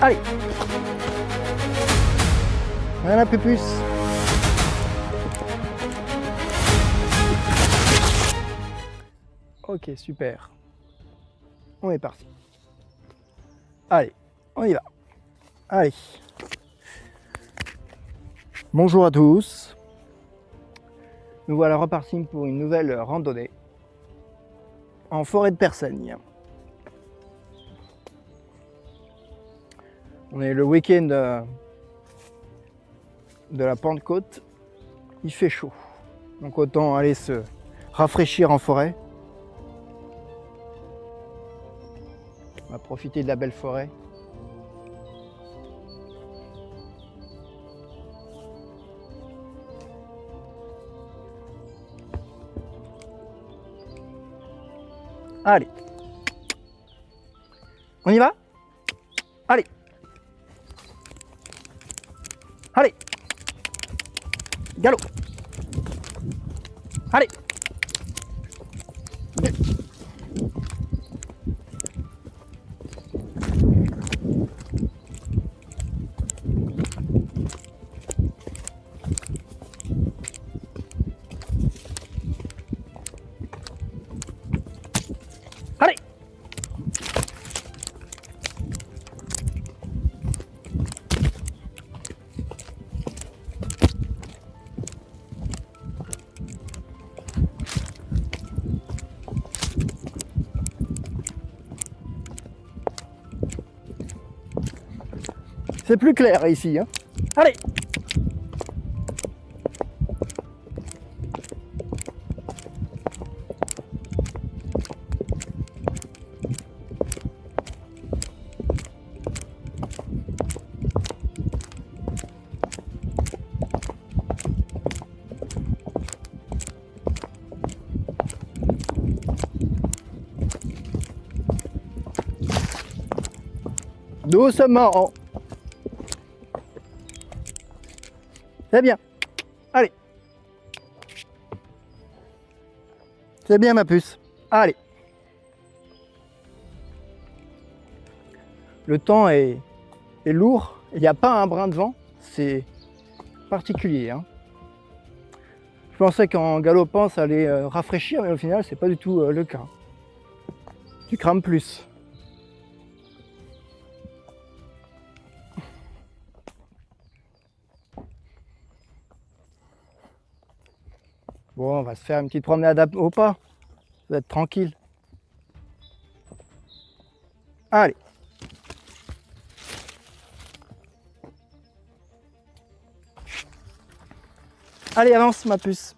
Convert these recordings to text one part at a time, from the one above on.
Allez. Voilà, Pupus. Ok, super. On est parti. Allez, on y va. Allez. Bonjour à tous. Nous voilà repartis pour une nouvelle randonnée en forêt de Persagne. On est le week-end de la Pentecôte. Il fait chaud. Donc autant aller se rafraîchir en forêt. On va profiter de la belle forêt. Allez. On y va? Allez. Allez. Galop. Allez. Allez. C'est plus clair ici, hein. Allez. Doucement. C'est bien. Allez. C'est bien, ma puce. Allez. Le temps est lourd. Il n'y a pas un brin de vent. C'est particulier, hein. Je pensais qu'en galopant, ça allait rafraîchir, mais au final, c'est pas du tout le cas. Tu crames plus. Bon, on va se faire une petite promenade au pas. Ça va être tranquille. Allez. Allez, avance, ma puce.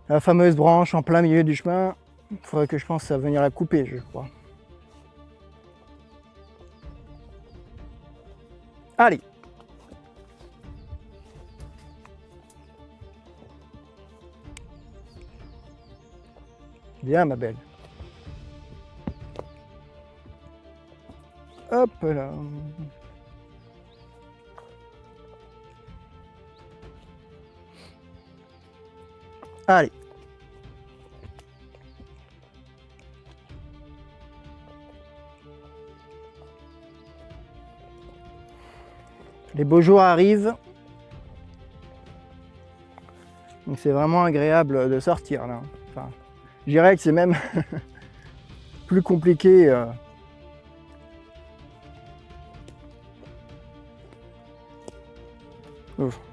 La fameuse branche en plein milieu du chemin, il faudrait que je pense à venir la couper, je crois. Allez. Bien, ma belle. Hop là. Allez. Les beaux jours arrivent. Donc c'est vraiment agréable de sortir là. Enfin, je dirais que c'est même plus compliqué.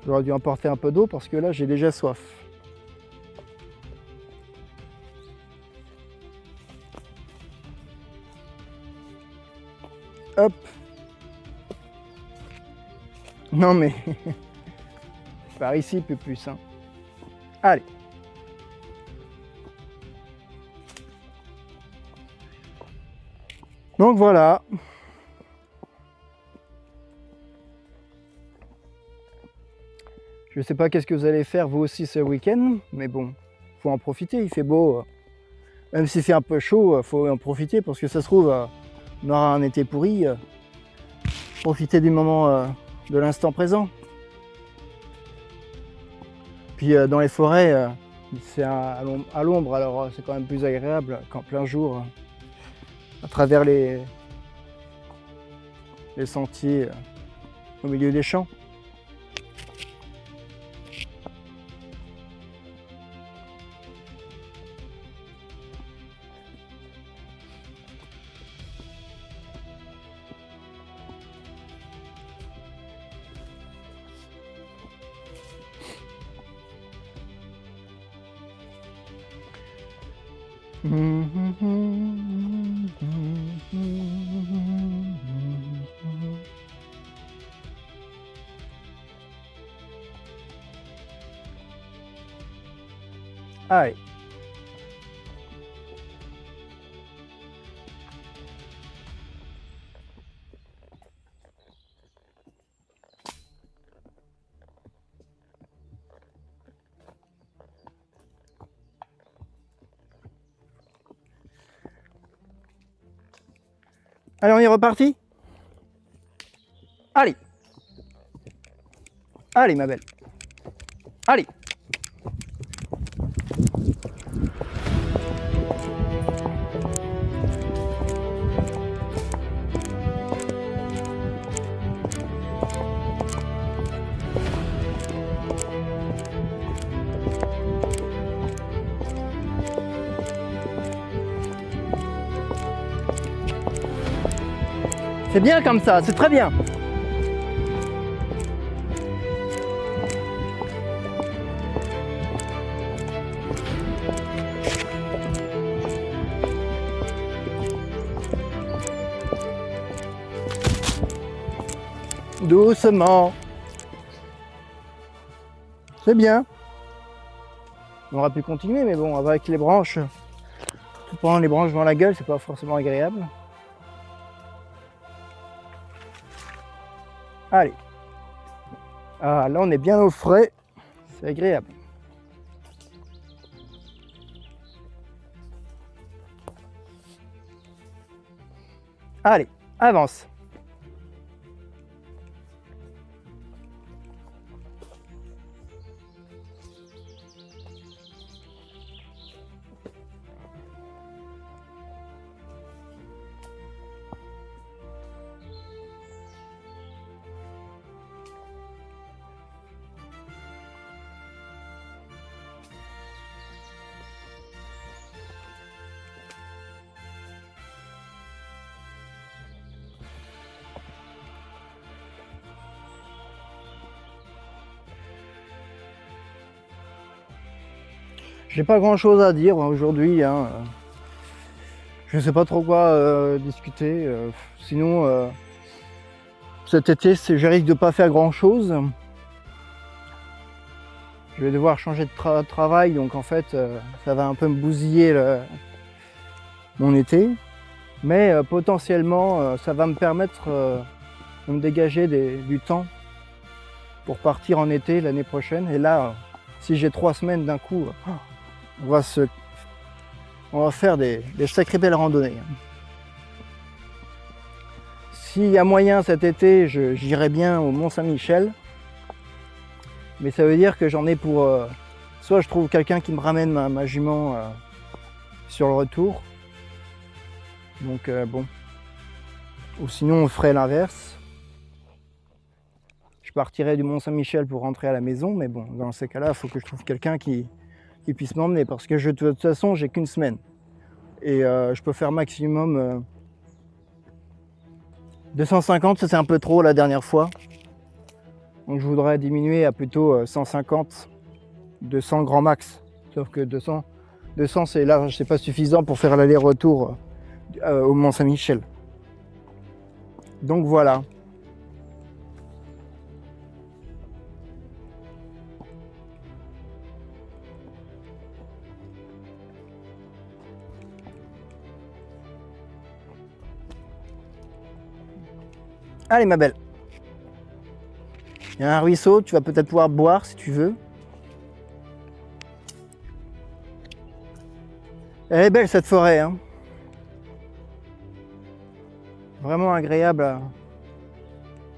J'aurais dû emporter un peu d'eau parce que là j'ai déjà soif. Hop. Non mais par ici plus hein. Allez. Donc voilà. Je sais pas qu'est-ce que vous allez faire vous aussi ce week-end, mais bon, faut en profiter, il fait beau. Même si c'est un peu chaud, faut en profiter parce que ça se trouve, on aura un été pourri. Profiter du moment, de l'instant présent. Puis dans les forêts, C'est à l'ombre, alors c'est quand même plus agréable qu'en plein jour, à travers les sentiers au milieu des champs. Allez. Allez, on est reparti? Allez. Allez, ma belle. Allez. C'est bien comme ça, c'est très bien. Doucement. C'est bien. On aurait pu continuer, mais bon, avec les branches, tout prendre les branches dans la gueule, c'est pas forcément agréable. Allez. Ah, là, on est bien au frais. C'est agréable. Allez, avance. J'ai pas grand chose à dire aujourd'hui, hein. Je sais pas trop quoi discuter. Sinon, cet été, je risque de pas faire grand chose. Je vais devoir changer de travail, donc en fait, ça va un peu me bousiller mon été. Mais potentiellement, ça va me permettre de me dégager du temps pour partir en été l'année prochaine. Et là, si j'ai 3 semaines d'un coup, on va faire des sacrées belles randonnées. S'il y a moyen cet été, j'irai bien au Mont-Saint-Michel. Mais ça veut dire que j'en ai pour... soit je trouve quelqu'un qui me ramène ma jument sur le retour. Donc bon. Ou sinon on ferait l'inverse. Je partirais du Mont-Saint-Michel pour rentrer à la maison. Mais bon, dans ces cas-là, il faut que je trouve quelqu'un qui puisse m'emmener. Parce que de toute façon, j'ai qu'une semaine. Et je peux faire maximum 250, ça c'est un peu trop la dernière fois. Donc je voudrais diminuer à plutôt 150, 200 grand max. Sauf que 200 c'est là, c'est pas suffisant pour faire l'aller-retour au Mont-Saint-Michel. Donc voilà. Allez ma belle. Il y a un ruisseau, tu vas peut-être pouvoir boire si tu veux. Elle est belle cette forêt, hein. Vraiment agréable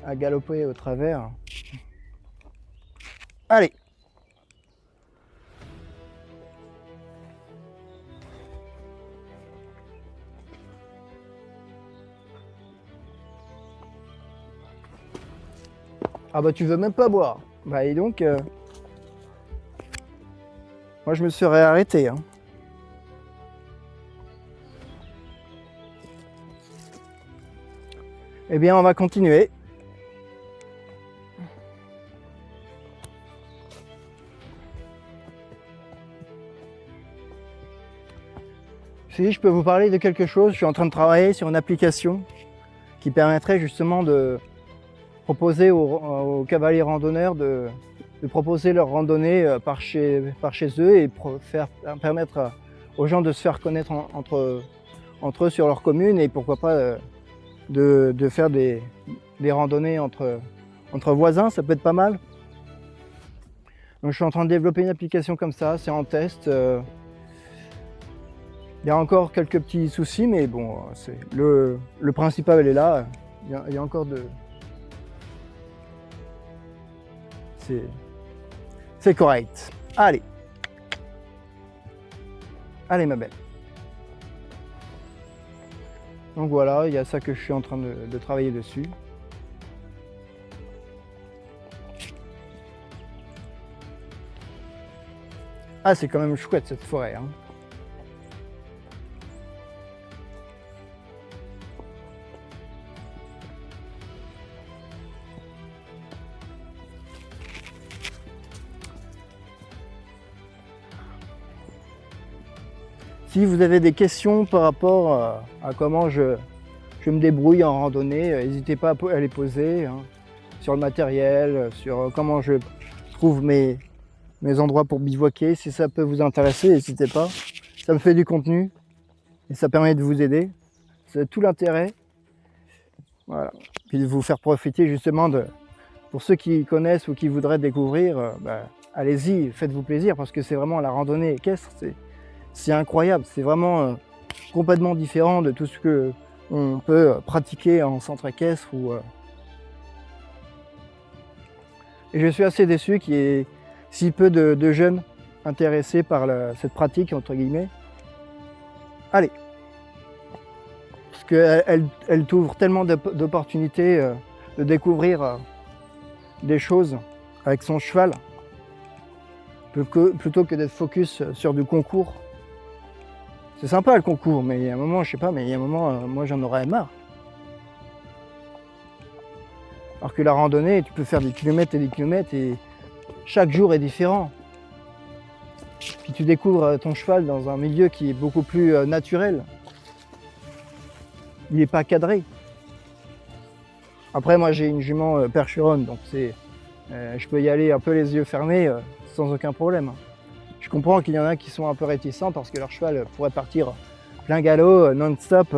à galoper au travers. Allez. Ah bah tu veux même pas boire. Bah et donc, moi je me serais arrêté. Hein. Eh bien on va continuer. Si je peux vous parler de quelque chose, je suis en train de travailler sur une application qui permettrait justement de proposer aux cavaliers randonneurs de proposer leur randonnée par chez eux et permettre aux gens de se faire connaître entre eux sur leur commune et pourquoi pas de faire des randonnées entre voisins, ça peut être pas mal. Donc je suis en train de développer une application comme ça, c'est en test. Il y a encore quelques petits soucis, mais bon, le principal elle est là. Il y a encore de... C'est correct. Allez. Allez ma belle. Donc voilà, il y a ça que je suis en train de travailler dessus. Ah, c'est quand même chouette cette forêt. Hein. Si vous avez des questions par rapport à comment je me débrouille en randonnée, n'hésitez pas à les poser hein, sur le matériel, sur comment je trouve mes endroits pour bivouaquer. Si ça peut vous intéresser, n'hésitez pas. Ça me fait du contenu et ça permet de vous aider. C'est tout l'intérêt. Voilà. Puis de vous faire profiter justement pour ceux qui connaissent ou qui voudraient découvrir, allez-y, faites-vous plaisir parce que c'est vraiment la randonnée équestre. C'est incroyable, c'est vraiment complètement différent de tout ce qu'on peut pratiquer en centre équestre. Et je suis assez déçu qu'il y ait si peu de jeunes intéressés par cette pratique, entre guillemets. Allez, parce qu'elle t'ouvre tellement d'opportunités de découvrir des choses avec son cheval, plutôt que d'être focus sur du concours. C'est sympa le concours, mais il y a un moment, je sais pas, mais il y a un moment, moi j'en aurais marre. Alors que la randonnée, tu peux faire des kilomètres et des kilomètres et chaque jour est différent. Puis tu découvres ton cheval dans un milieu qui est beaucoup plus naturel. Il n'est pas cadré. Après, moi j'ai une jument percheronne, donc je peux y aller un peu les yeux fermés sans aucun problème. Je comprends qu'il y en a qui sont un peu réticents parce que leur cheval pourrait partir plein galop, non-stop.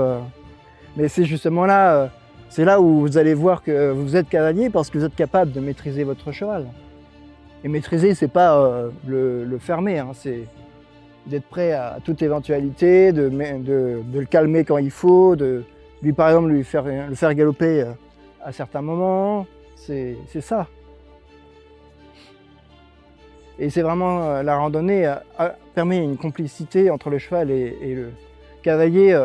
Mais c'est justement là, c'est là où vous allez voir que vous êtes cavalier parce que vous êtes capable de maîtriser votre cheval. Et maîtriser, c'est pas le fermer, hein, c'est d'être prêt à toute éventualité, de le calmer quand il faut, par exemple le faire galoper à certains moments. C'est ça. Et c'est vraiment la randonnée permet une complicité entre le cheval et le cavalier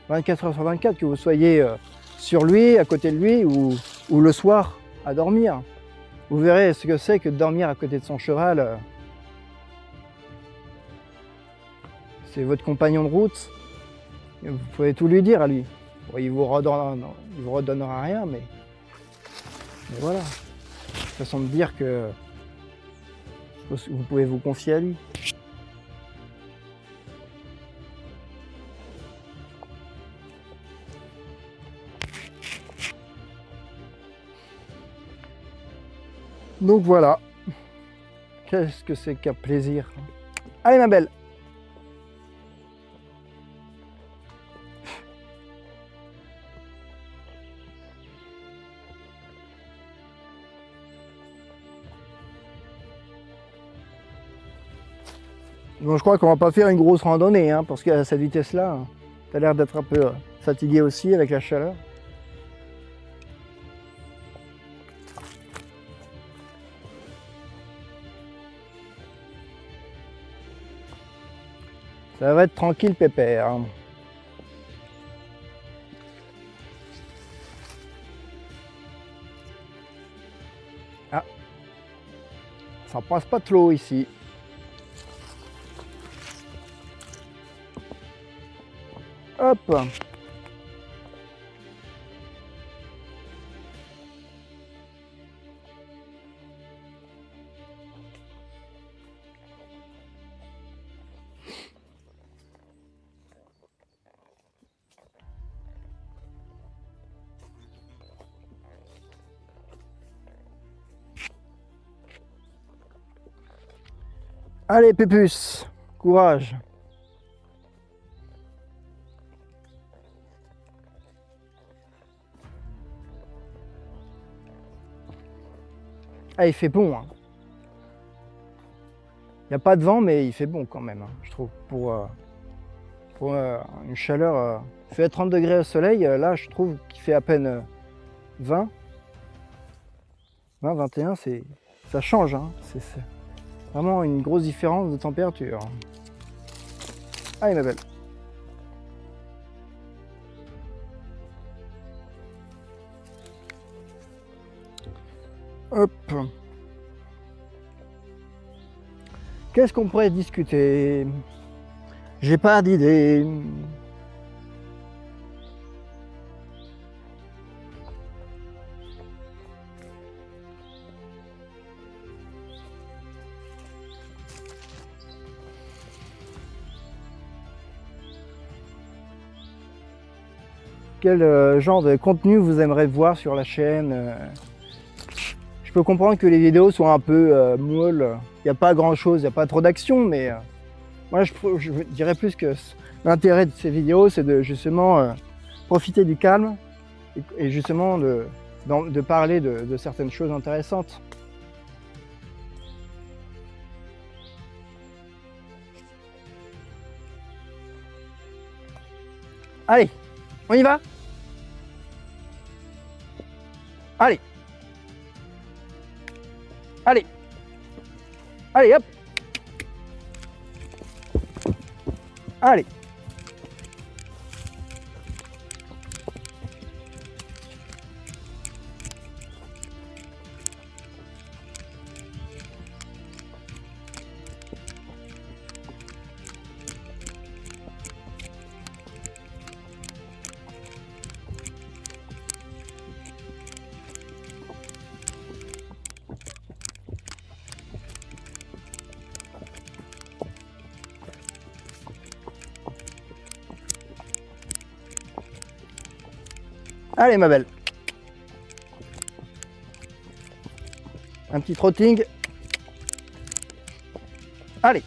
24 heures sur 24, que vous soyez sur lui, à côté de lui ou le soir à dormir. Vous verrez ce que c'est que de dormir à côté de son cheval. C'est votre compagnon de route. Vous pouvez tout lui dire à lui. Bon, il vous redonnera rien, mais voilà. Une façon de dire que vous pouvez vous confier à lui. Donc voilà. Qu'est-ce que c'est qu'un plaisir. Allez ma belle. Bon, je crois qu'on va pas faire une grosse randonnée, hein, parce qu'à cette vitesse-là, tu as l'air d'être un peu fatigué aussi avec la chaleur. Ça va être tranquille, pépère. Hein. ça passe pas trop ici. Hop. Allez Pépus, courage. Ah, il fait bon. Hein. Il n'y a pas de vent, mais il fait bon quand même, hein, je trouve. Pour une chaleur, il fait 30 degrés au soleil, là je trouve qu'il fait à peine 20. 20, 21, ça change. Hein. C'est vraiment une grosse différence de température. Allez ma belle. Hop. Qu'est-ce qu'on pourrait discuter? J'ai pas d'idée. Quel genre de contenu vous aimeriez voir sur la chaîne? Je peux comprendre que les vidéos sont un peu molles. Il n'y a pas grand chose, il n'y a pas trop d'action, mais moi je dirais plus que l'intérêt de ces vidéos, c'est de justement profiter du calme et justement de parler de certaines choses intéressantes. Allez, on y va? Allez. Allez. Allez, hop. Allez. Allez ma belle. Un petit trotting. Allez.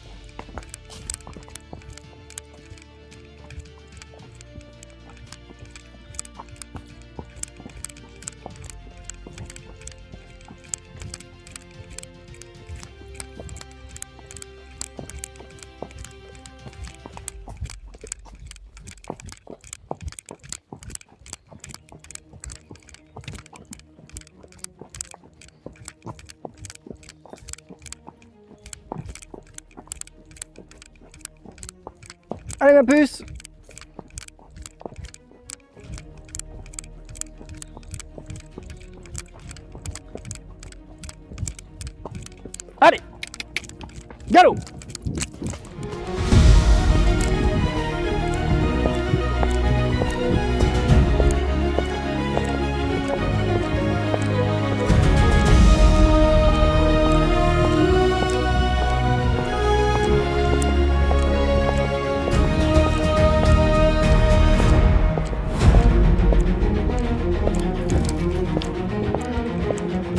Allez ma puce. Allez. Galop.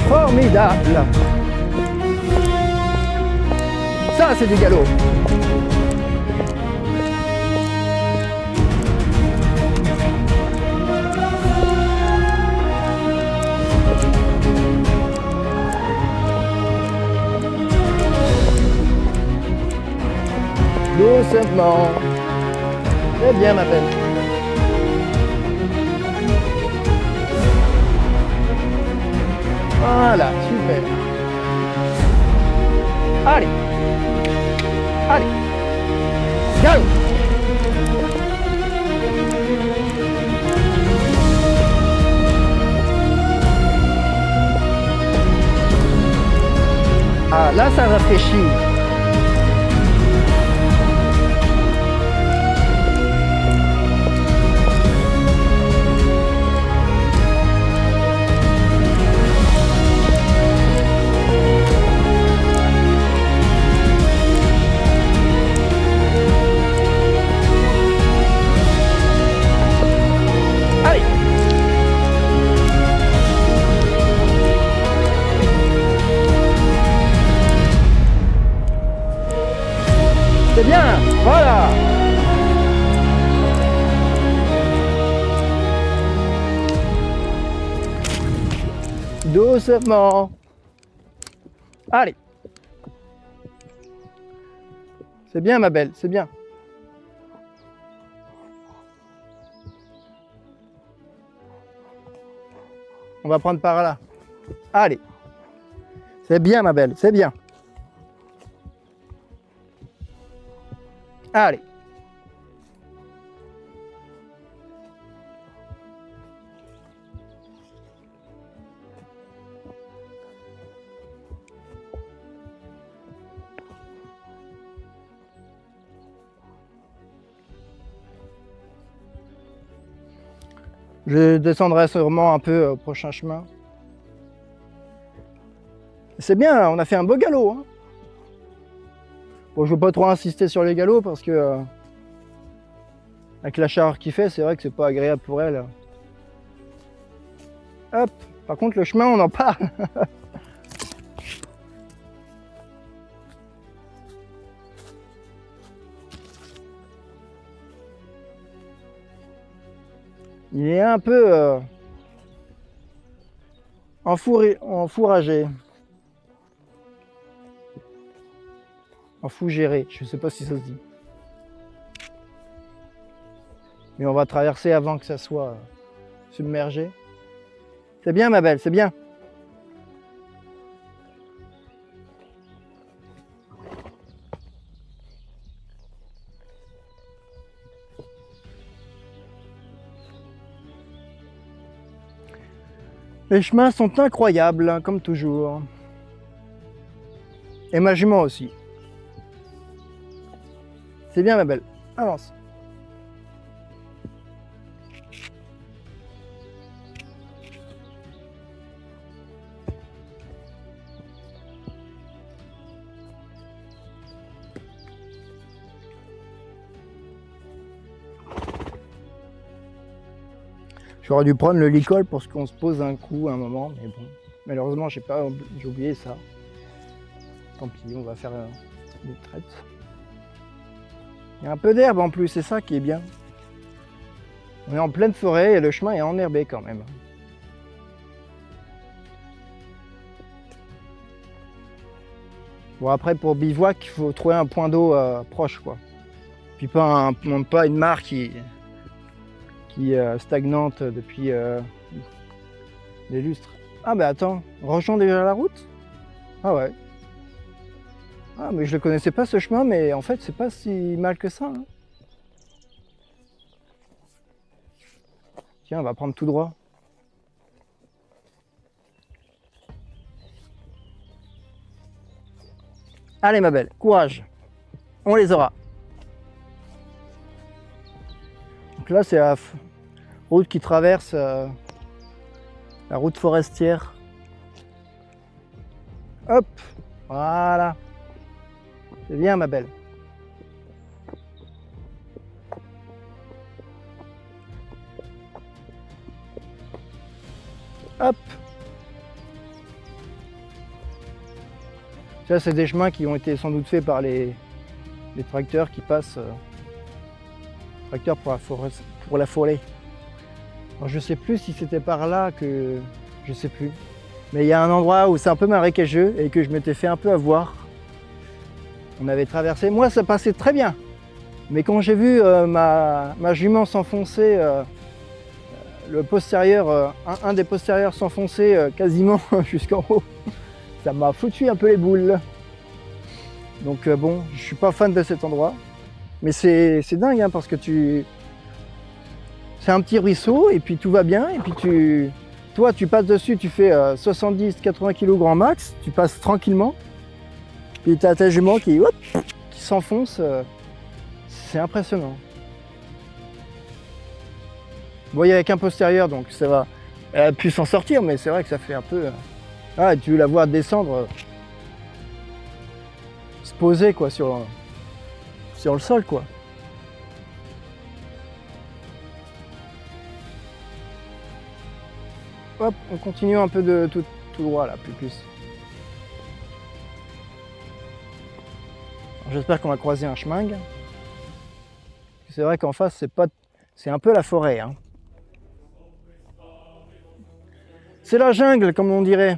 Formidable. Ça, c'est du galop. Doucement. Très bien, ma belle. Voilà, super. Allez. Allez. Galop. Ah, là, ça rafraîchit. Allez. C'est bien, voilà. Doucement. Allez. C'est bien ma belle, c'est bien. On va prendre par là. Allez. C'est bien ma belle, c'est bien. Allez. Je descendrai sûrement un peu au prochain chemin. C'est bien, on a fait un beau galop. Hein. Bon, je ne veux pas trop insister sur les galops parce que avec la chaleur qu'il fait, c'est vrai que c'est pas agréable pour elle. Hop. Par contre, le chemin, on en parle. Il est un peu enfourragé. Enfougéré, je ne sais pas si ça se dit. Mais on va traverser avant que ça soit submergé. C'est bien ma belle, c'est bien. Les chemins sont incroyables, hein, comme toujours. Et ma jument aussi. C'est bien ma belle, avance. J'aurais dû prendre le licol pour qu'on se pose un coup à un moment, mais bon, malheureusement j'ai oublié ça. Tant pis, on va faire une traite. Il y a un peu d'herbe en plus, c'est ça qui est bien. On est en pleine forêt et le chemin est enherbé quand même. Bon après pour bivouac, il faut trouver un point d'eau proche quoi. Puis pas une mare qui est stagnante depuis des lustres. Ah bah attends, on rejoint déjà la route? Ah ouais. Ah mais je le connaissais pas ce chemin, mais en fait c'est pas si mal que ça. Hein. Tiens, on va prendre tout droit. Allez ma belle, courage. On les aura. Donc là c'est la route qui traverse la route forestière. Hop, voilà. C'est bien ma belle. Hop. Ça c'est des chemins qui ont été sans doute faits par les tracteurs qui passent. Tracteurs pour la forêt. Alors, je sais plus si c'était par là que... Je sais plus. Mais il y a un endroit où c'est un peu marécageux et que je m'étais fait un peu avoir. On avait traversé. Moi ça passait très bien. Mais quand j'ai vu ma jument s'enfoncer, le postérieur, un des postérieurs s'enfoncer quasiment jusqu'en haut, ça m'a foutu un peu les boules. Donc bon, je suis pas fan de cet endroit. Mais c'est dingue hein, parce que c'est un petit ruisseau et puis tout va bien. Et puis toi tu passes dessus, tu fais 70-80 kg grand max, tu passes tranquillement. Puis t'as ta jument qui s'enfonce. C'est impressionnant. Bon, il y avait qu'un postérieur, donc ça va. Elle a pu s'en sortir, mais c'est vrai que ça fait un peu... Ah, tu veux la voir descendre, se poser quoi sur le sol quoi. Hop, on continue un peu de tout droit là, plus. J'espère qu'on va croiser un chemingue. C'est vrai qu'en face c'est un peu la forêt. Hein. C'est la jungle comme on dirait.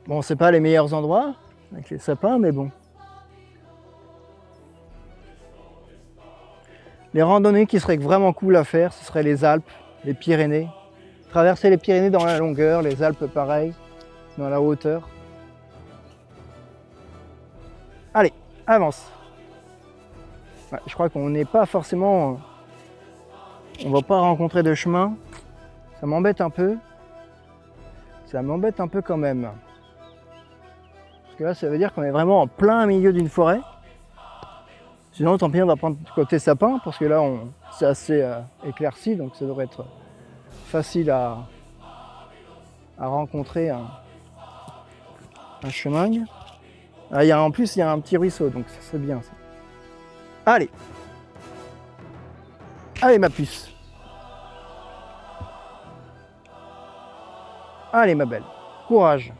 Bon, c'est pas les meilleurs endroits avec les sapins, mais bon. Les randonnées qui seraient vraiment cool à faire, ce seraient les Alpes, les Pyrénées. Traverser les Pyrénées dans la longueur, les Alpes pareil, dans la hauteur. Allez, avance. Ouais, je crois qu'on n'est pas forcément... On va pas rencontrer de chemin. Ça m'embête un peu. Ça m'embête un peu quand même. Parce que là, ça veut dire qu'on est vraiment en plein milieu d'une forêt. Sinon, tant pis, on va prendre côté sapin, parce que là, c'est assez éclairci, donc ça devrait être facile à rencontrer un chemin. Ah, en plus, il y a un petit ruisseau, donc ça c'est bien ça. Allez. Allez, ma puce. Allez, ma belle. Courage.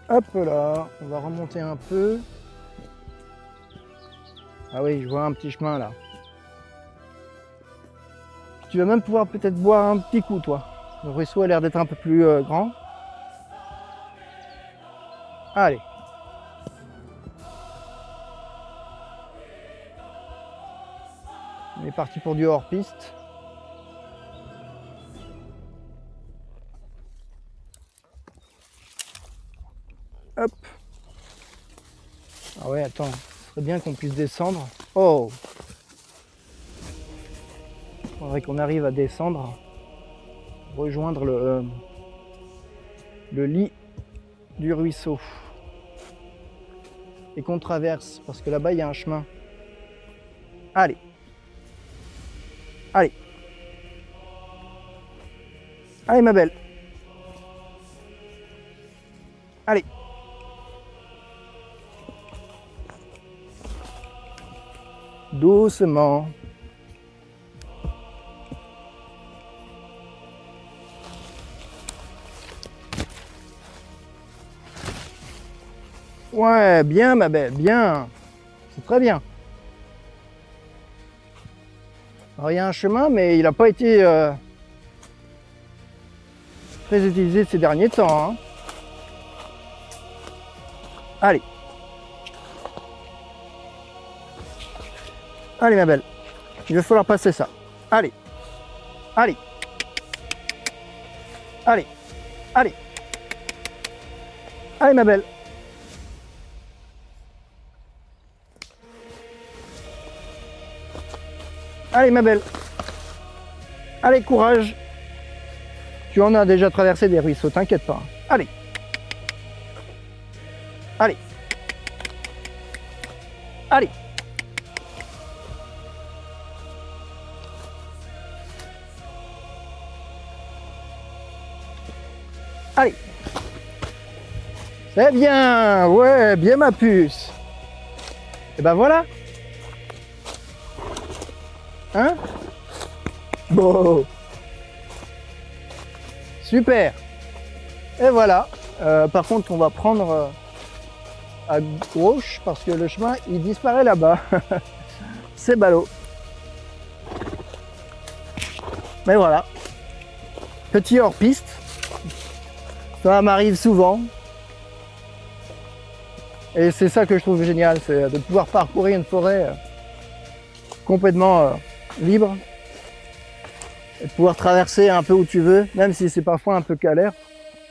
Hop là, on va remonter un peu. Ah oui, je vois un petit chemin là. Tu vas même pouvoir peut-être boire un petit coup, toi. Le ruisseau a l'air d'être un peu plus grand. Allez. On est parti pour du hors-piste. Hop. Ah ouais, attends, ce serait bien qu'on puisse descendre. Oh! Il faudrait qu'on arrive à descendre, rejoindre le lit du ruisseau. Et qu'on traverse, parce que là-bas, il y a un chemin. Allez. Allez. Allez, ma belle. Allez. Doucement. Ouais, bien ma belle, bien. C'est très bien. Alors il y a un chemin, mais il n'a pas été très utilisé ces derniers temps. Hein. Allez. Allez ma belle, il va falloir passer ça. Allez, allez, allez, allez, allez ma belle. Allez ma belle. Allez, courage. Tu en as déjà traversé des ruisseaux, t'inquiète pas. Allez. Allez. Allez. Allez. C'est bien. Ouais, bien ma puce. Et ben voilà. Hein? Bon. Super. Et voilà. Par contre, on va prendre à gauche parce que le chemin, il disparaît là-bas. C'est ballot. Mais voilà. Petit hors-piste. Ça m'arrive souvent. Et c'est ça que je trouve génial, c'est de pouvoir parcourir une forêt complètement libre. Et de pouvoir traverser un peu où tu veux, même si c'est parfois un peu galère.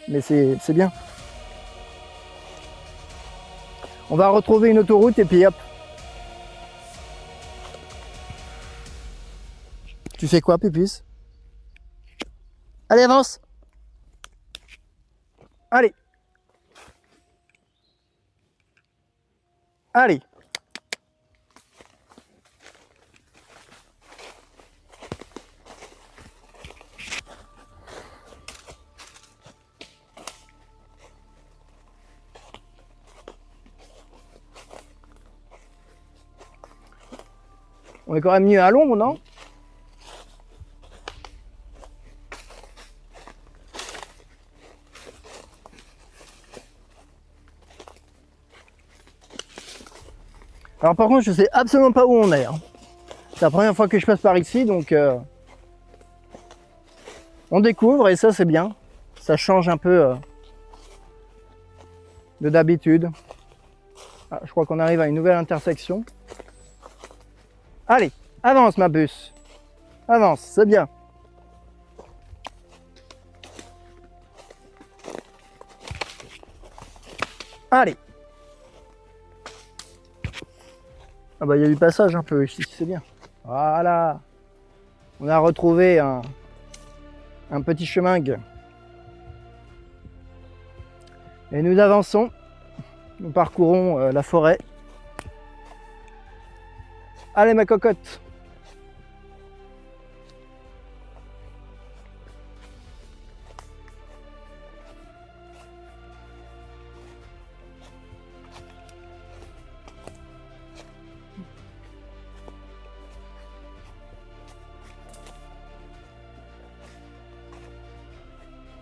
mais c'est bien. On va retrouver une autoroute et puis hop. Tu fais quoi, Pupus? Allez, avance! Allez! Allez! On est quand même mieux à l'ombre, non? Alors par contre, je sais absolument pas où on est. Hein. C'est la première fois que je passe par ici, donc on découvre et ça c'est bien. Ça change un peu de d'habitude. Ah, je crois qu'on arrive à une nouvelle intersection. Allez, avance ma bus. Avance, c'est bien. Allez. Ah bah il y a du passage un peu ici, c'est bien. Voilà. On a retrouvé un petit chemin. Et nous avançons. Nous parcourons la forêt. Allez ma cocotte.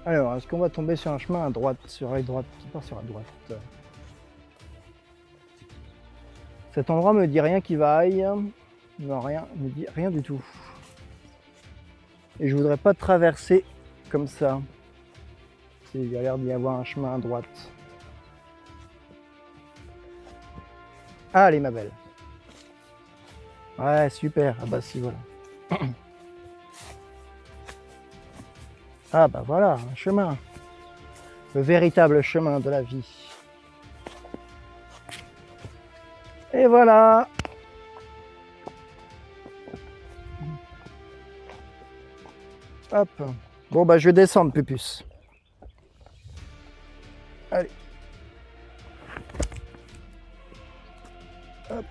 Alors, est-ce qu'on va tomber sur un chemin à droite, sur la droite, qui part sur la droite? Cet endroit me dit rien qui vaille. Non, rien, me dit rien du tout. Et je voudrais pas traverser comme ça. Il y a l'air d'y avoir un chemin à droite. Allez ma belle. Ouais, super. Ah bah si, voilà. Ah bah voilà, un chemin. Le véritable chemin de la vie. Et voilà. Hop. Bon bah je vais descendre, Pupus. Allez. Hop.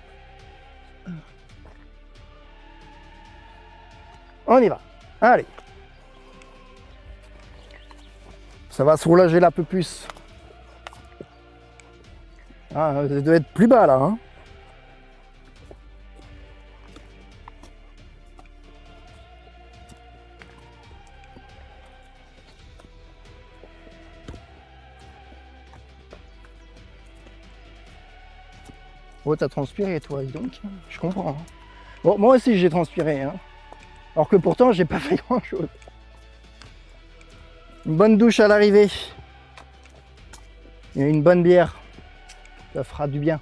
On y va. Allez. Ça va soulager la Pupus. Ah, ça doit être plus bas là. Hein. Oh, t'as transpiré toi, dis donc. Je comprends. Hein. Bon, moi aussi j'ai transpiré. Hein. Alors que pourtant, j'ai pas fait grand chose. Une bonne douche à l'arrivée. Et une bonne bière. Ça fera du bien.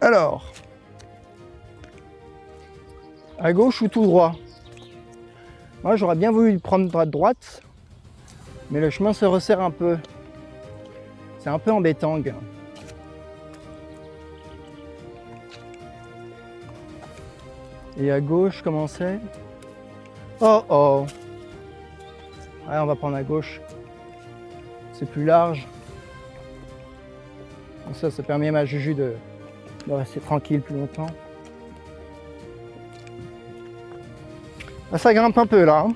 Alors, à gauche ou tout droit? Moi, j'aurais bien voulu prendre à droite, mais le chemin se resserre un peu. C'est un peu embêtant. Et à gauche, comment c'est? Oh oh! Ouais, on va prendre à gauche. C'est plus large. Ça permet à ma Juju de rester tranquille plus longtemps. Ah, ça grimpe un peu là. Hein.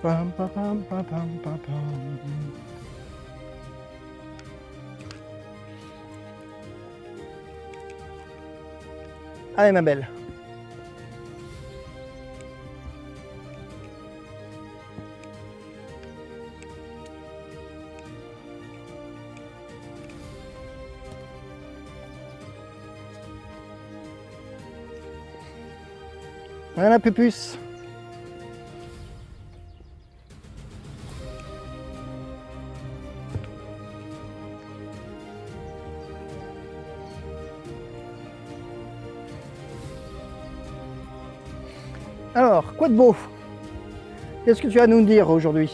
Pam, pam, pam, pam, pam, pam, pam. Allez ma belle. Voilà Pupus. Alors, quoi de beau? Qu'est-ce que tu vas nous dire aujourd'hui?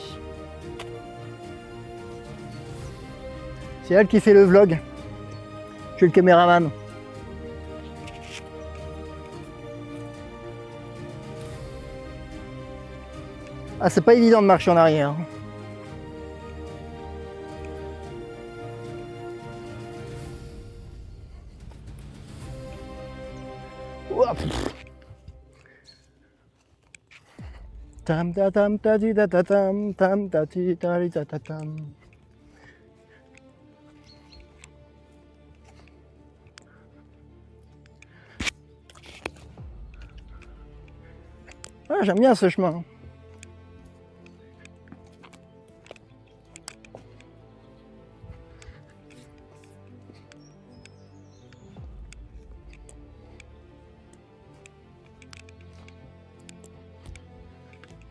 C'est elle qui fait le vlog. Je suis le caméraman. Ah, c'est pas évident de marcher en arrière. Ouah, tam ta tam ta di ta ta tam ta ti ta di ta ta tam. Ah, j'aime bien ce chemin.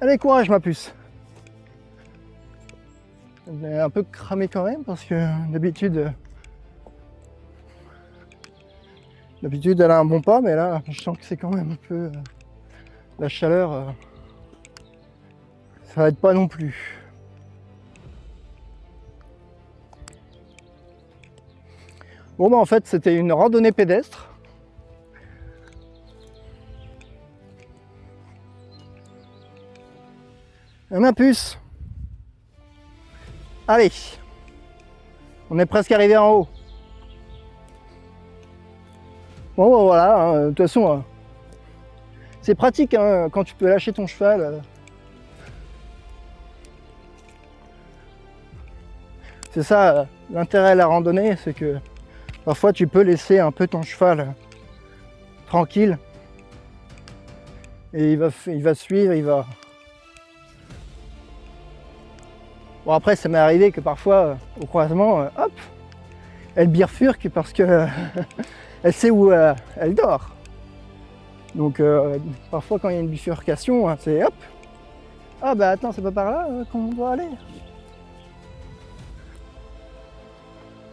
Allez, courage ma puce. Elle est un peu cramée quand même parce que d'habitude elle a un bon pas, mais là je sens que c'est quand même un peu la chaleur, ça va être pas non plus. Bon bah en fait c'était une randonnée pédestre. Ma puce. Allez, on est presque arrivé en haut. Bon bah, voilà, hein, de toute façon, c'est pratique hein, quand tu peux lâcher ton cheval. C'est ça l'intérêt de la randonnée, c'est que parfois tu peux laisser un peu ton cheval tranquille et il va suivre, il va. Bon après ça m'est arrivé que parfois au croisement, hop, elle bifurque parce que elle sait où elle dort. Donc parfois quand il y a une bifurcation, c'est hop, ah bah attends c'est pas par là qu'on doit aller.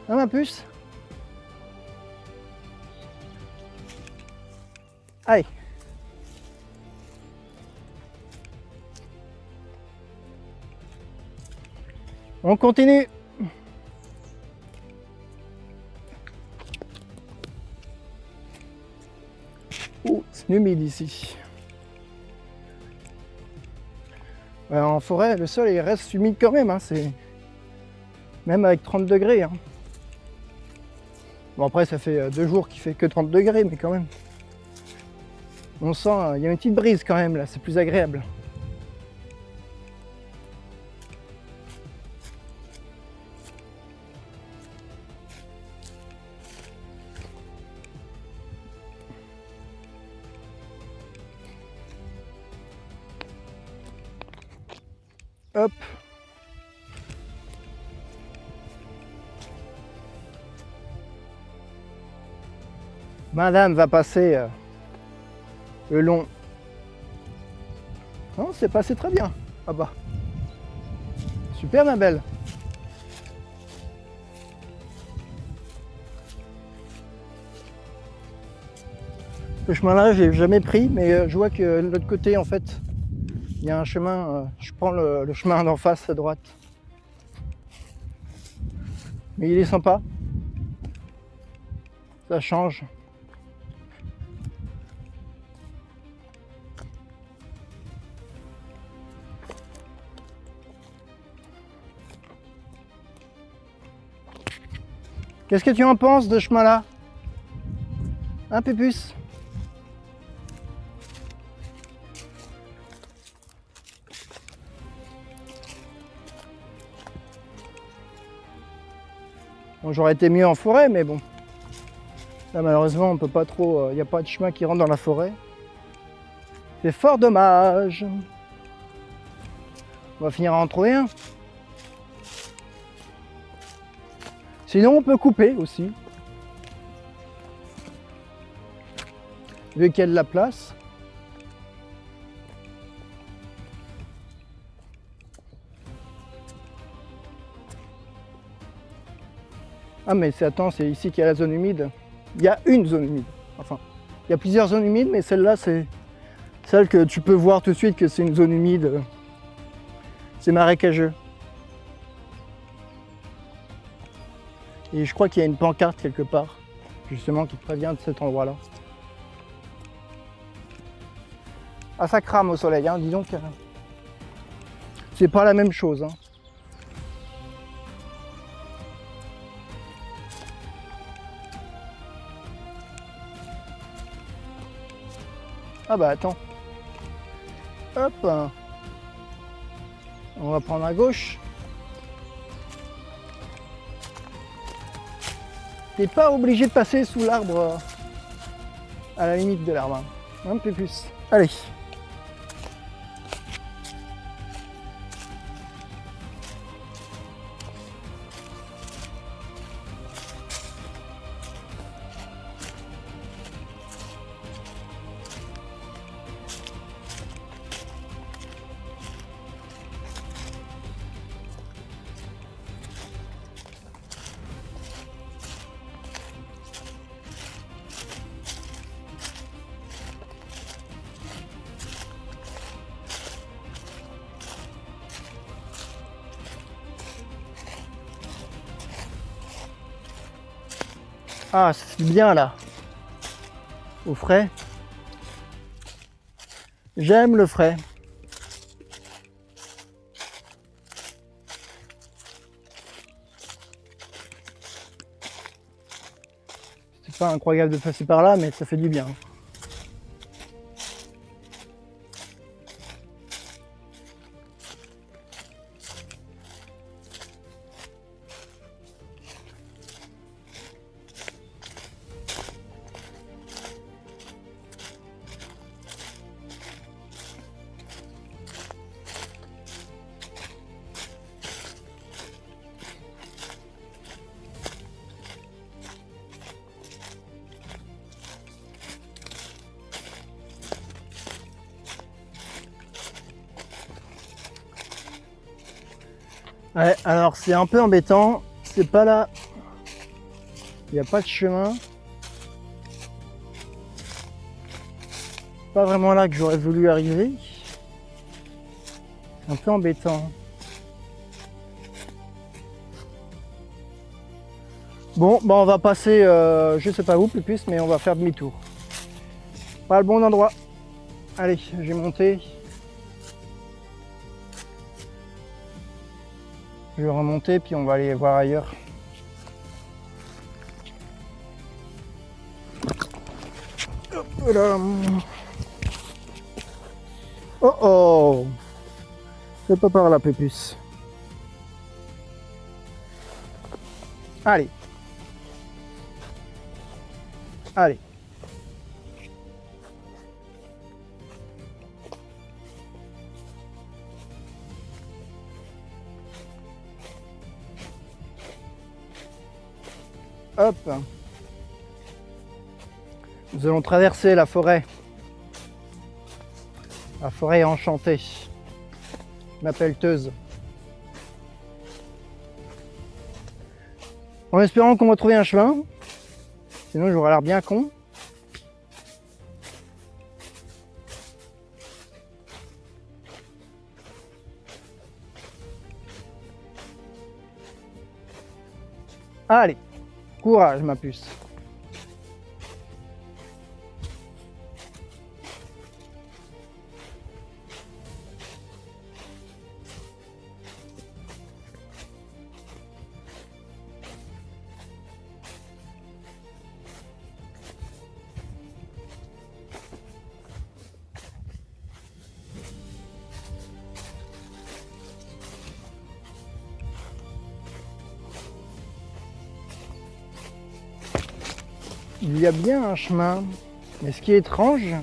Ah ma puce. Allez. On continue. Oh, c'est humide ici. En forêt, le sol il reste humide quand même, hein, c'est même avec 30 degrés. Hein. Bon après ça fait 2 jours qu'il fait que 30 degrés, mais quand même. On sent, il y a une petite brise quand même là, c'est plus agréable. Hop. Madame va passer le long. Non, c'est passé très bien. Ah bah. Super ma belle. Ce chemin-là, j'ai jamais pris, mais je vois que de l'autre côté, en fait, il y a un chemin. Je prends le chemin d'en face à droite. Mais il est sympa. Ça change. Qu'est-ce que tu en penses de ce chemin-là? Hein, Pépus? Bon, j'aurais été mieux en forêt, mais bon. Là, malheureusement, on peut pas trop. Il n'y a pas de chemin qui rentre dans la forêt. C'est fort dommage. On va finir à en trouver un. Sinon, on peut couper aussi. Vu qu'il y a de la place. Ah mais attends, c'est ici qu'il y a la zone humide. Il y a une zone humide. Enfin, il y a plusieurs zones humides, mais celle-là, c'est celle que tu peux voir tout de suite que c'est une zone humide. C'est marécageux. Et je crois qu'il y a une pancarte quelque part, justement, qui prévient de cet endroit-là. Ah, ça crame au soleil, hein, dis donc. C'est pas la même chose. Hein. Ah bah attends. Hop. On va prendre à gauche. T'es pas obligé de passer sous l'arbre à la limite de l'arbre. Hein. Un peu plus. Allez. Ah, c'est bien là. Au frais. J'aime le frais. C'est pas incroyable de passer par là, mais ça fait du bien. Ouais, alors c'est un peu embêtant, c'est pas là, il n'y a pas de chemin. Pas vraiment là que j'aurais voulu arriver. C'est un peu embêtant. Bon, bah on va passer, je sais pas où, plus, mais on va faire demi-tour. Pas le bon endroit. Allez, j'ai monté. Je vais remonter, puis on va aller voir ailleurs. Hop là. Oh oh! C'est pas par là, Pépus. Allez. Allez. Hop. Nous allons traverser la forêt. La forêt enchantée. Ma pelleteuse. En espérant qu'on va trouver un chemin. Sinon j'aurais l'air bien con. Allez, courage ma puce. il y a bien un chemin. Mais ce qui est étrange,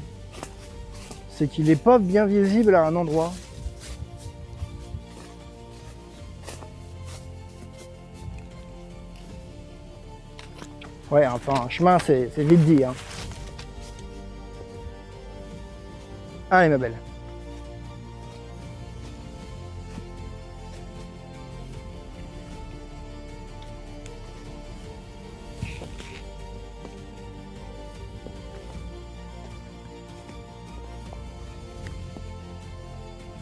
c'est qu'il n'est pas bien visible à un endroit. Ouais, enfin, un chemin, c'est vite dit. Hein. Allez, ma belle.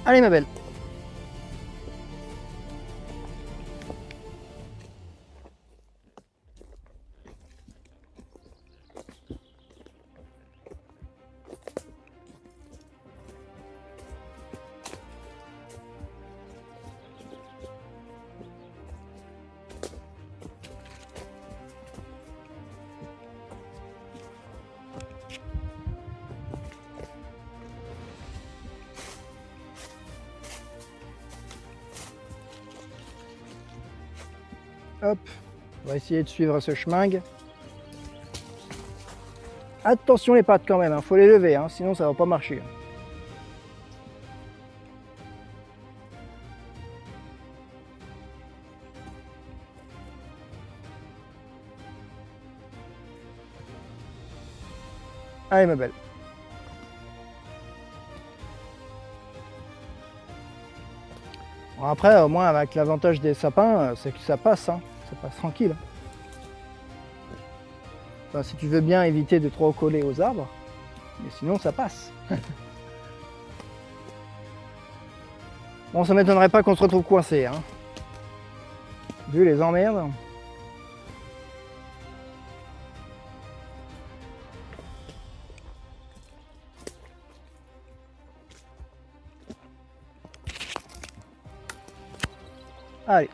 Allez, ma belle. Hop, on va essayer de suivre ce chemin. Attention les pattes quand même, hein, faut les lever, hein, sinon ça va pas marcher. Allez ma belle. Bon, après, au moins avec l'avantage des sapins, c'est que ça passe, hein, ça passe tranquille. Enfin, si tu veux bien éviter de trop coller aux arbres, mais sinon ça passe. Bon, ça m'étonnerait pas qu'on se retrouve coincé, hein. Vu les emmerdes. Allez.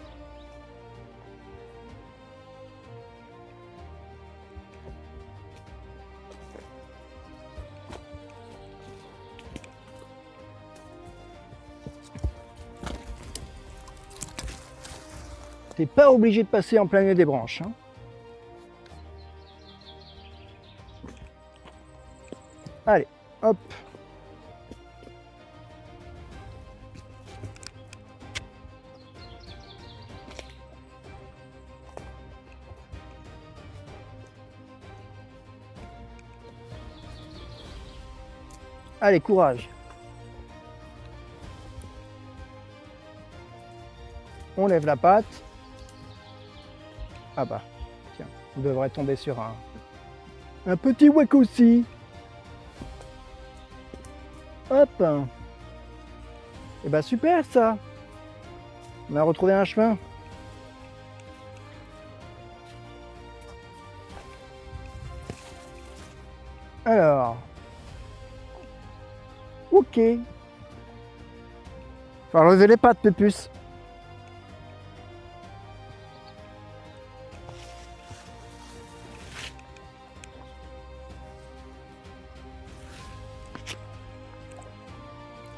T'es pas obligé de passer en plein milieu des branches. Hein. Allez, hop. Allez, courage. On lève la patte. Ah bah, tiens, on devrait tomber sur un petit wacossi. Hop. Et bah super ça. On a retrouvé un chemin. Alors. Ok. Faut relever les pattes, Pépus.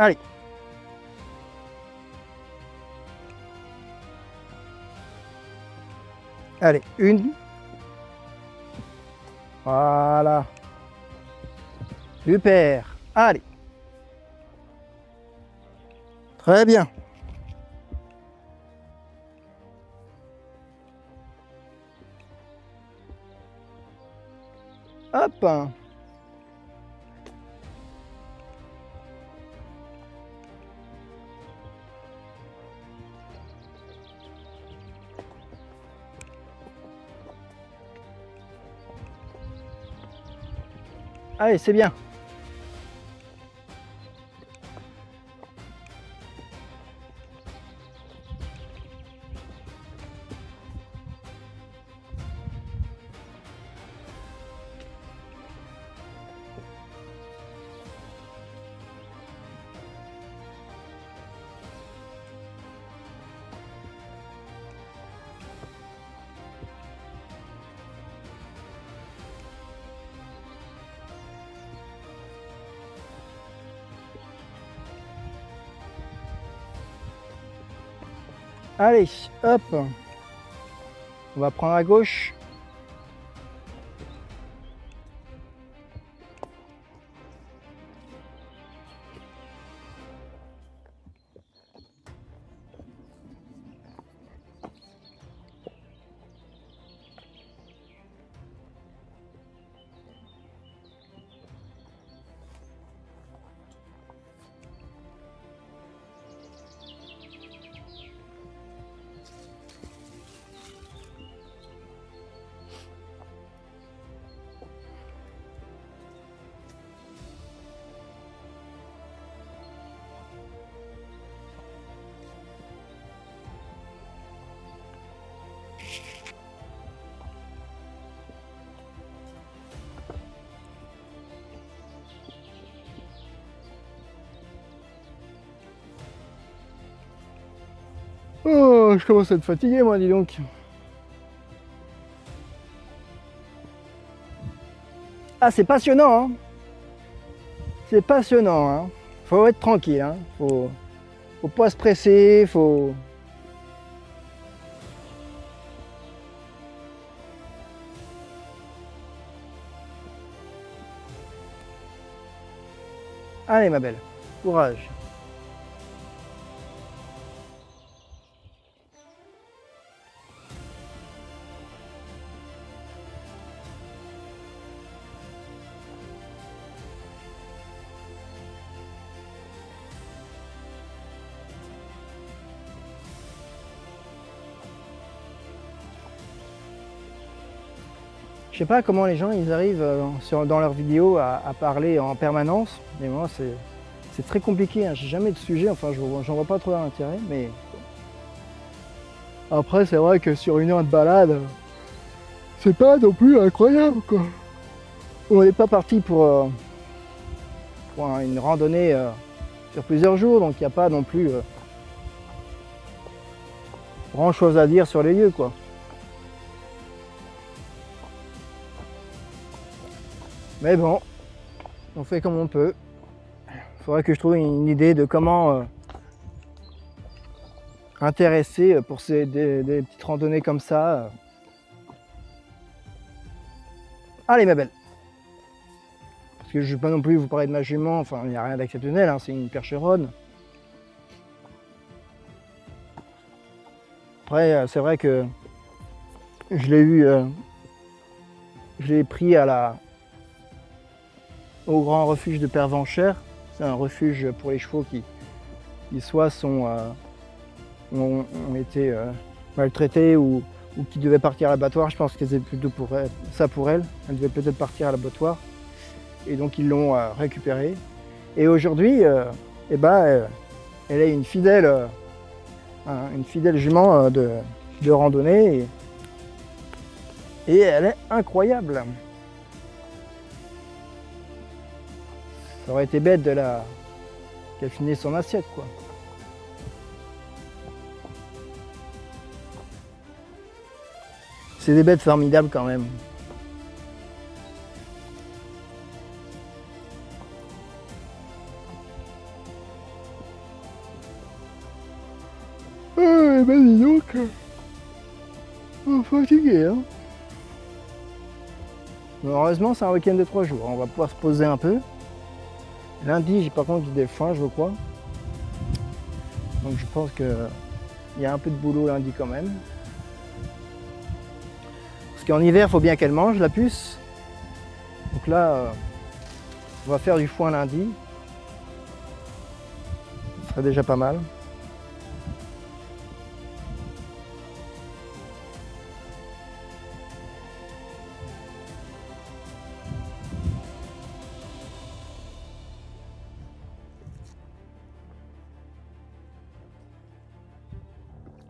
Allez. Allez, une. Voilà. Super. Allez. Très bien. Hop. Allez, c'est bien. Allez, hop. On va prendre à gauche. Oh, je commence à être fatigué, moi, dis donc. Ah, c'est passionnant, hein. C'est passionnant, hein. Faut être tranquille, hein. Faut pas se presser, faut... Allez, ma belle, courage. Je sais pas comment les gens ils arrivent dans leurs vidéos à parler en permanence, mais moi c'est très compliqué, hein. J'ai jamais de sujet, enfin j'en vois pas trop l'intérêt, mais après c'est vrai que sur une heure de balade, c'est pas non plus incroyable quoi. On n'est pas parti pour une randonnée sur plusieurs jours, donc il n'y a pas non plus grand chose à dire sur les lieux quoi. Mais bon, on fait comme on peut. Il faudrait que je trouve une idée de comment intéresser pour des petites randonnées comme ça. Allez ma belle. Parce que je ne vais pas non plus vous parler de ma jument, enfin il n'y a rien d'exceptionnel, hein, c'est une percheronne. Après c'est vrai que je l'ai pris au grand refuge de Pervenchères. C'est un refuge pour les chevaux qui soit ont été maltraités ou qui devaient partir à l'abattoir. Je pense que c'était plutôt pour elle. Elle devait peut-être partir à l'abattoir. Et donc ils l'ont récupérée. Et aujourd'hui, elle est une fidèle jument de randonnée. Et elle est incroyable. Ça aurait été bête qu'elle finisse son assiette quoi. C'est des bêtes formidables quand même. Eh ben dis donc, on est fatigué hein. Mais heureusement c'est un week-end de 3 jours, on va pouvoir se poser un peu. Lundi, par contre, j'ai des foins, je crois. Donc je pense qu'il y a un peu de boulot lundi quand même. Parce qu'en hiver, il faut bien qu'elle mange, la puce. Donc là, on va faire du foin lundi. Ce serait déjà pas mal.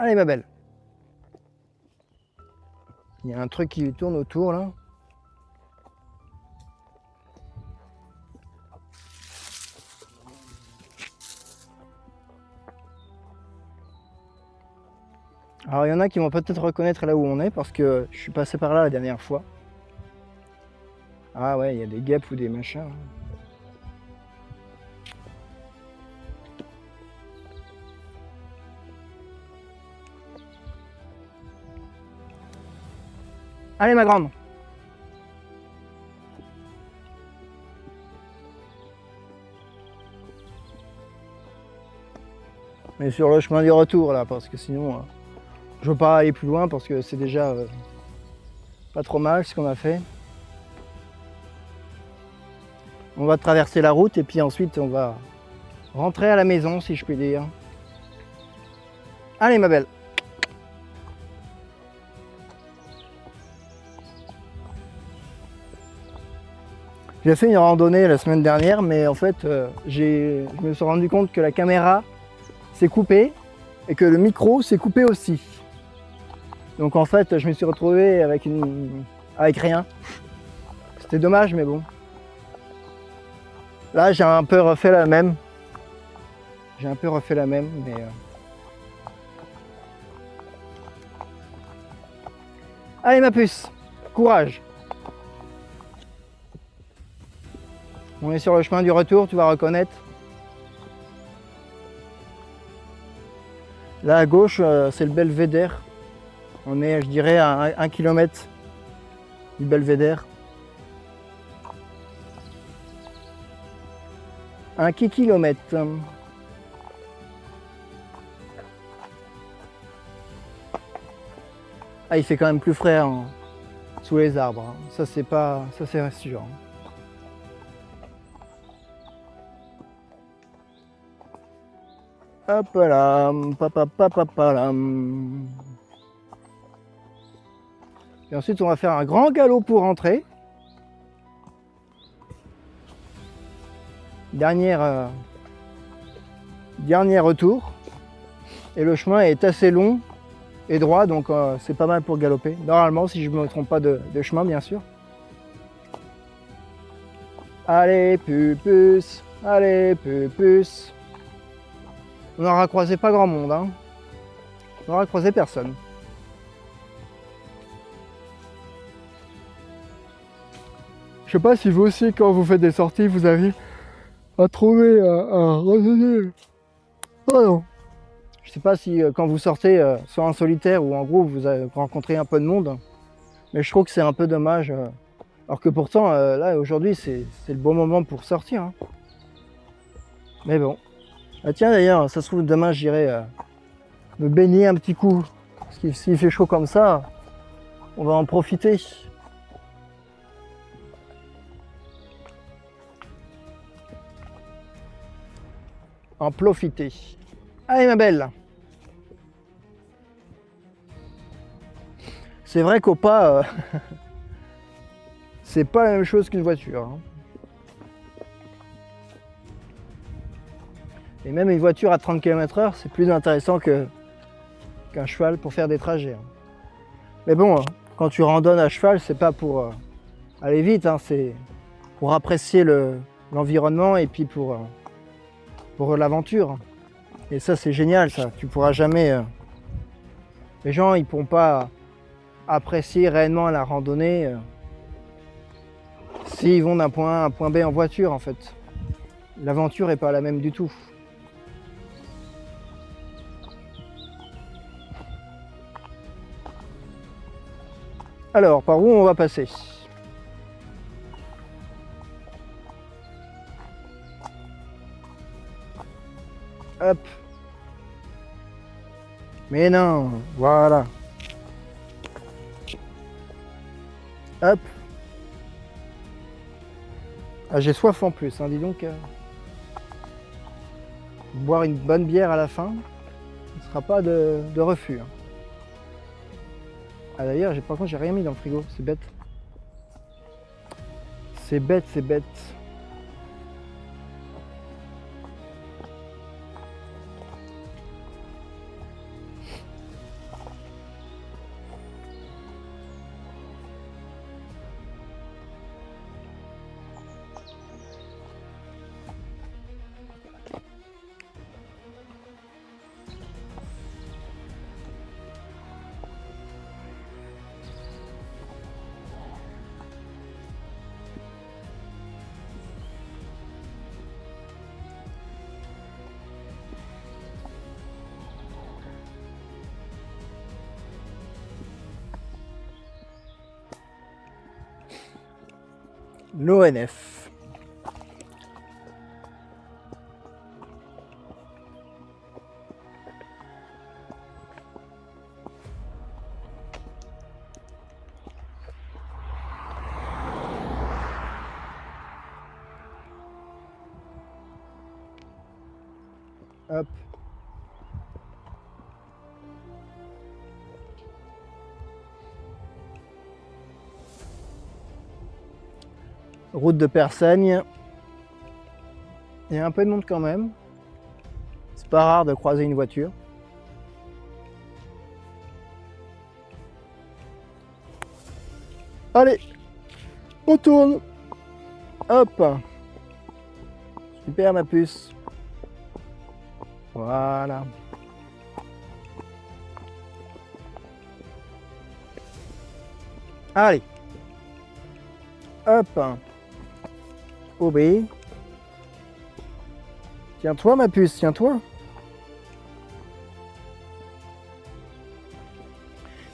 Allez ma belle. Il y a un truc qui tourne autour là. Alors il y en a qui vont peut-être reconnaître là où on est parce que je suis passé par là la dernière fois. Ah ouais, il y a des guêpes ou des machins. Allez ma grande. Mais sur le chemin du retour là, parce que sinon je veux pas aller plus loin parce que c'est déjà pas trop mal ce qu'on a fait. On va traverser la route et puis ensuite on va rentrer à la maison si je puis dire. Allez ma belle. J'ai fait une randonnée la semaine dernière, mais en fait, je me suis rendu compte que la caméra s'est coupée et que le micro s'est coupé aussi. Donc en fait, je me suis retrouvé avec rien. C'était dommage, mais bon. Là, j'ai un peu refait la même. Mais Allez ma puce, courage. On est sur le chemin du retour, tu vas reconnaître. Là à gauche, c'est le belvédère. On est, je dirais, à 1 km du belvédère. Un kilomètre. Ah, il fait quand même plus frais hein, sous les arbres. Hein. Ça c'est pas, ça c'est sûr. Hop là, papa. Et ensuite, on va faire un grand galop pour rentrer. Dernier retour. Et le chemin est assez long et droit, donc c'est pas mal pour galoper. Normalement, si je ne me trompe pas de chemin, bien sûr. Allez, pupus. Allez, pupus. On n'aura croisé pas grand monde, hein. On n'aura croisé personne. Je sais pas si vous aussi, quand vous faites des sorties, vous avez à trouver un randonnée. Oh non. Je sais pas si quand vous sortez, soit en solitaire ou en groupe, vous avez rencontré un peu de monde. Mais je trouve que c'est un peu dommage. Alors que pourtant, là, aujourd'hui, c'est le bon moment pour sortir. Hein. Mais bon. Ah tiens, d'ailleurs, ça se trouve, demain, j'irai me baigner un petit coup. Parce que s'il fait chaud comme ça, on va en profiter. En profiter. Allez, ma belle. C'est vrai qu'au pas, c'est pas la même chose qu'une voiture. Hein. Et même une voiture à 30 km/h, c'est plus intéressant qu'un cheval pour faire des trajets. Hein. Mais bon, quand tu randonnes à cheval, c'est pas pour aller vite, hein, c'est pour apprécier l'environnement et puis pour l'aventure. Et ça, c'est génial, ça. Tu pourras jamais... les gens, ils pourront pas apprécier réellement la randonnée s'ils vont d'un point A à un point B en voiture, en fait. L'aventure n'est pas la même du tout. Alors, par où on va passer? Hop. Mais non, voilà. Hop. Ah, j'ai soif en plus, hein, dis donc. Boire une bonne bière à la fin, ce ne sera pas de refus. Hein. Ah d'ailleurs, par contre, j'ai rien mis dans le frigo, c'est bête. C'est bête, c'est bête. L'ONF. Hop. Route de Persaigne. Il y a un peu de monde quand même. C'est pas rare de croiser une voiture. Allez, on tourne. Hop. Super ma puce. Voilà. Allez. Hop. Obé. Tiens-toi ma puce, tiens-toi.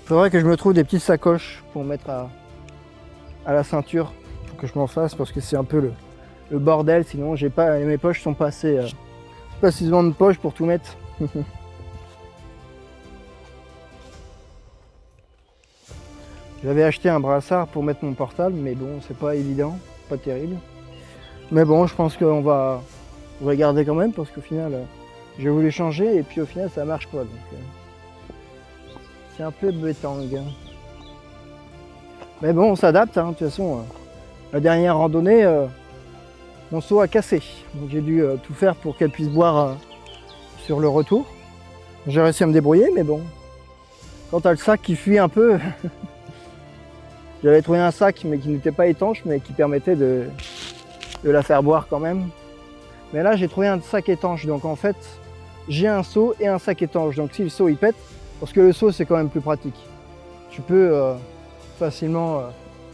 Il faudrait que je me trouve des petites sacoches pour mettre à la ceinture. Faut que je m'en fasse parce que c'est un peu le bordel. Sinon, j'ai pas, mes poches sont pas assez, pas suffisamment de poches pour tout mettre. J'avais acheté un brassard pour mettre mon portable, mais bon, c'est pas évident, pas terrible. Mais bon, je pense qu'on va garder quand même parce qu'au final, j'ai voulu changer et puis au final, ça marche pas. Donc, c'est un peu bétang. Mais bon, on s'adapte, hein. De toute façon, la dernière randonnée, mon seau a cassé. Donc j'ai dû tout faire pour qu'elle puisse boire sur le retour. J'ai réussi à me débrouiller, mais bon, quand t'as le sac qui fuit un peu, j'avais trouvé un sac mais qui n'était pas étanche, mais qui permettait de la faire boire quand même. Mais là, j'ai trouvé un sac étanche, donc en fait, j'ai un seau et un sac étanche. Donc si le seau il pète, parce que le seau c'est quand même plus pratique. Tu peux facilement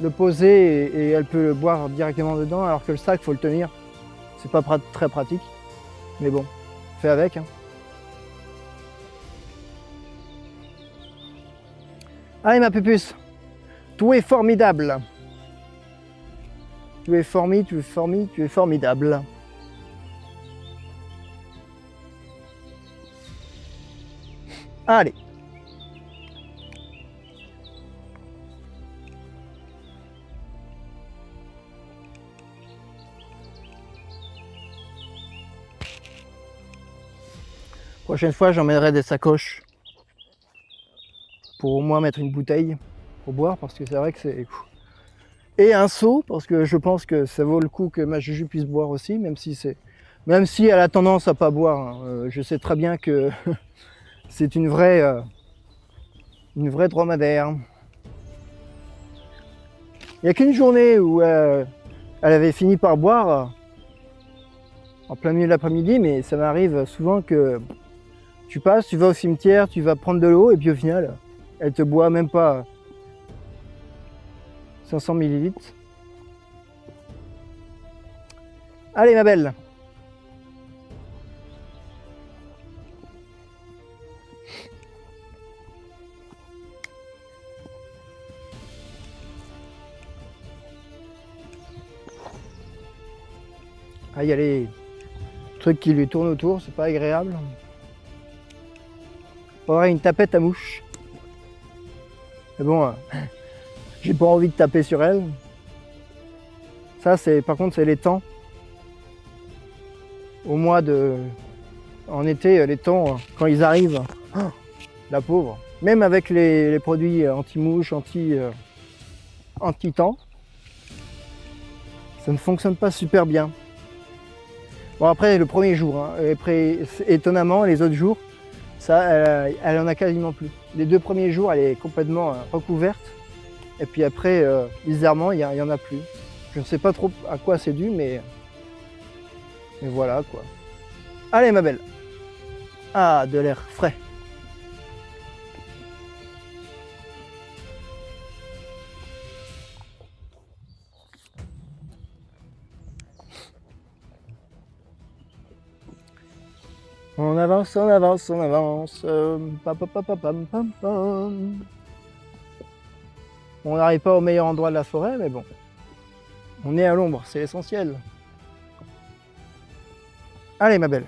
le poser et elle peut le boire directement dedans, alors que le sac, faut le tenir. C'est pas très pratique. Mais bon, fais avec. Hein. Allez ma pupuce, tout est formidable. Tu es formidable. Allez. Prochaine fois, j'emmènerai des sacoches pour au moins mettre une bouteille pour boire, parce que c'est vrai que c'est... Et un seau, parce que je pense que ça vaut le coup que ma Juju puisse boire aussi, même si elle a tendance à pas boire. Hein. Je sais très bien que c'est une vraie dromadaire. Il n'y a qu'une journée où elle avait fini par boire en plein milieu de l'après-midi, mais ça m'arrive souvent que tu passes, tu vas au cimetière, tu vas prendre de l'eau, et puis au final, elle te boit même pas 500 millilitres. Allez ma belle. Ah, il y a les trucs qui lui tournent autour, c'est pas agréable. On aurait une tapette à mouche. Mais bon, j'ai pas envie de taper sur elle. Ça, par contre, c'est l'étang. En été, l'étang, quand ils arrivent, la pauvre. Même avec les produits anti-mouche, anti-temps, ça ne fonctionne pas super bien. Bon, après, le premier jour, hein, étonnamment, les autres jours, ça, elle en a quasiment plus. Les 2 premiers jours, elle est complètement recouverte. Et puis après, bizarrement, il y en a plus. Je ne sais pas trop à quoi c'est dû, mais voilà quoi. Allez ma belle. Ah, de l'air frais. On avance, on avance, on avance. On n'arrive pas au meilleur endroit de la forêt, mais bon. On est à l'ombre, c'est l'essentiel. Allez ma belle.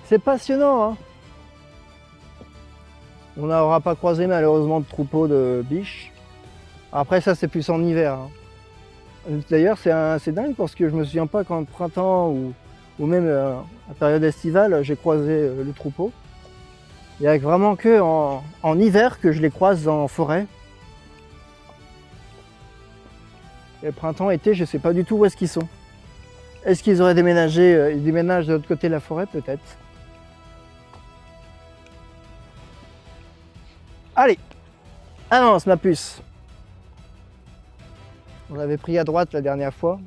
C'est passionnant, hein. On n'aura pas croisé malheureusement de troupeaux de biches. Après ça c'est plus en hiver. Hein. D'ailleurs c'est dingue parce que je me souviens pas qu'en printemps ou même à période estivale j'ai croisé le troupeau. Il n'y a vraiment que en hiver que je les croise en forêt. Et le printemps, été, je sais pas du tout où est-ce qu'ils sont. Est-ce qu'ils auraient déménagé, ils déménagent de l'autre côté de la forêt peut-être. Allez, avance ma puce. On avait pris à droite la dernière fois,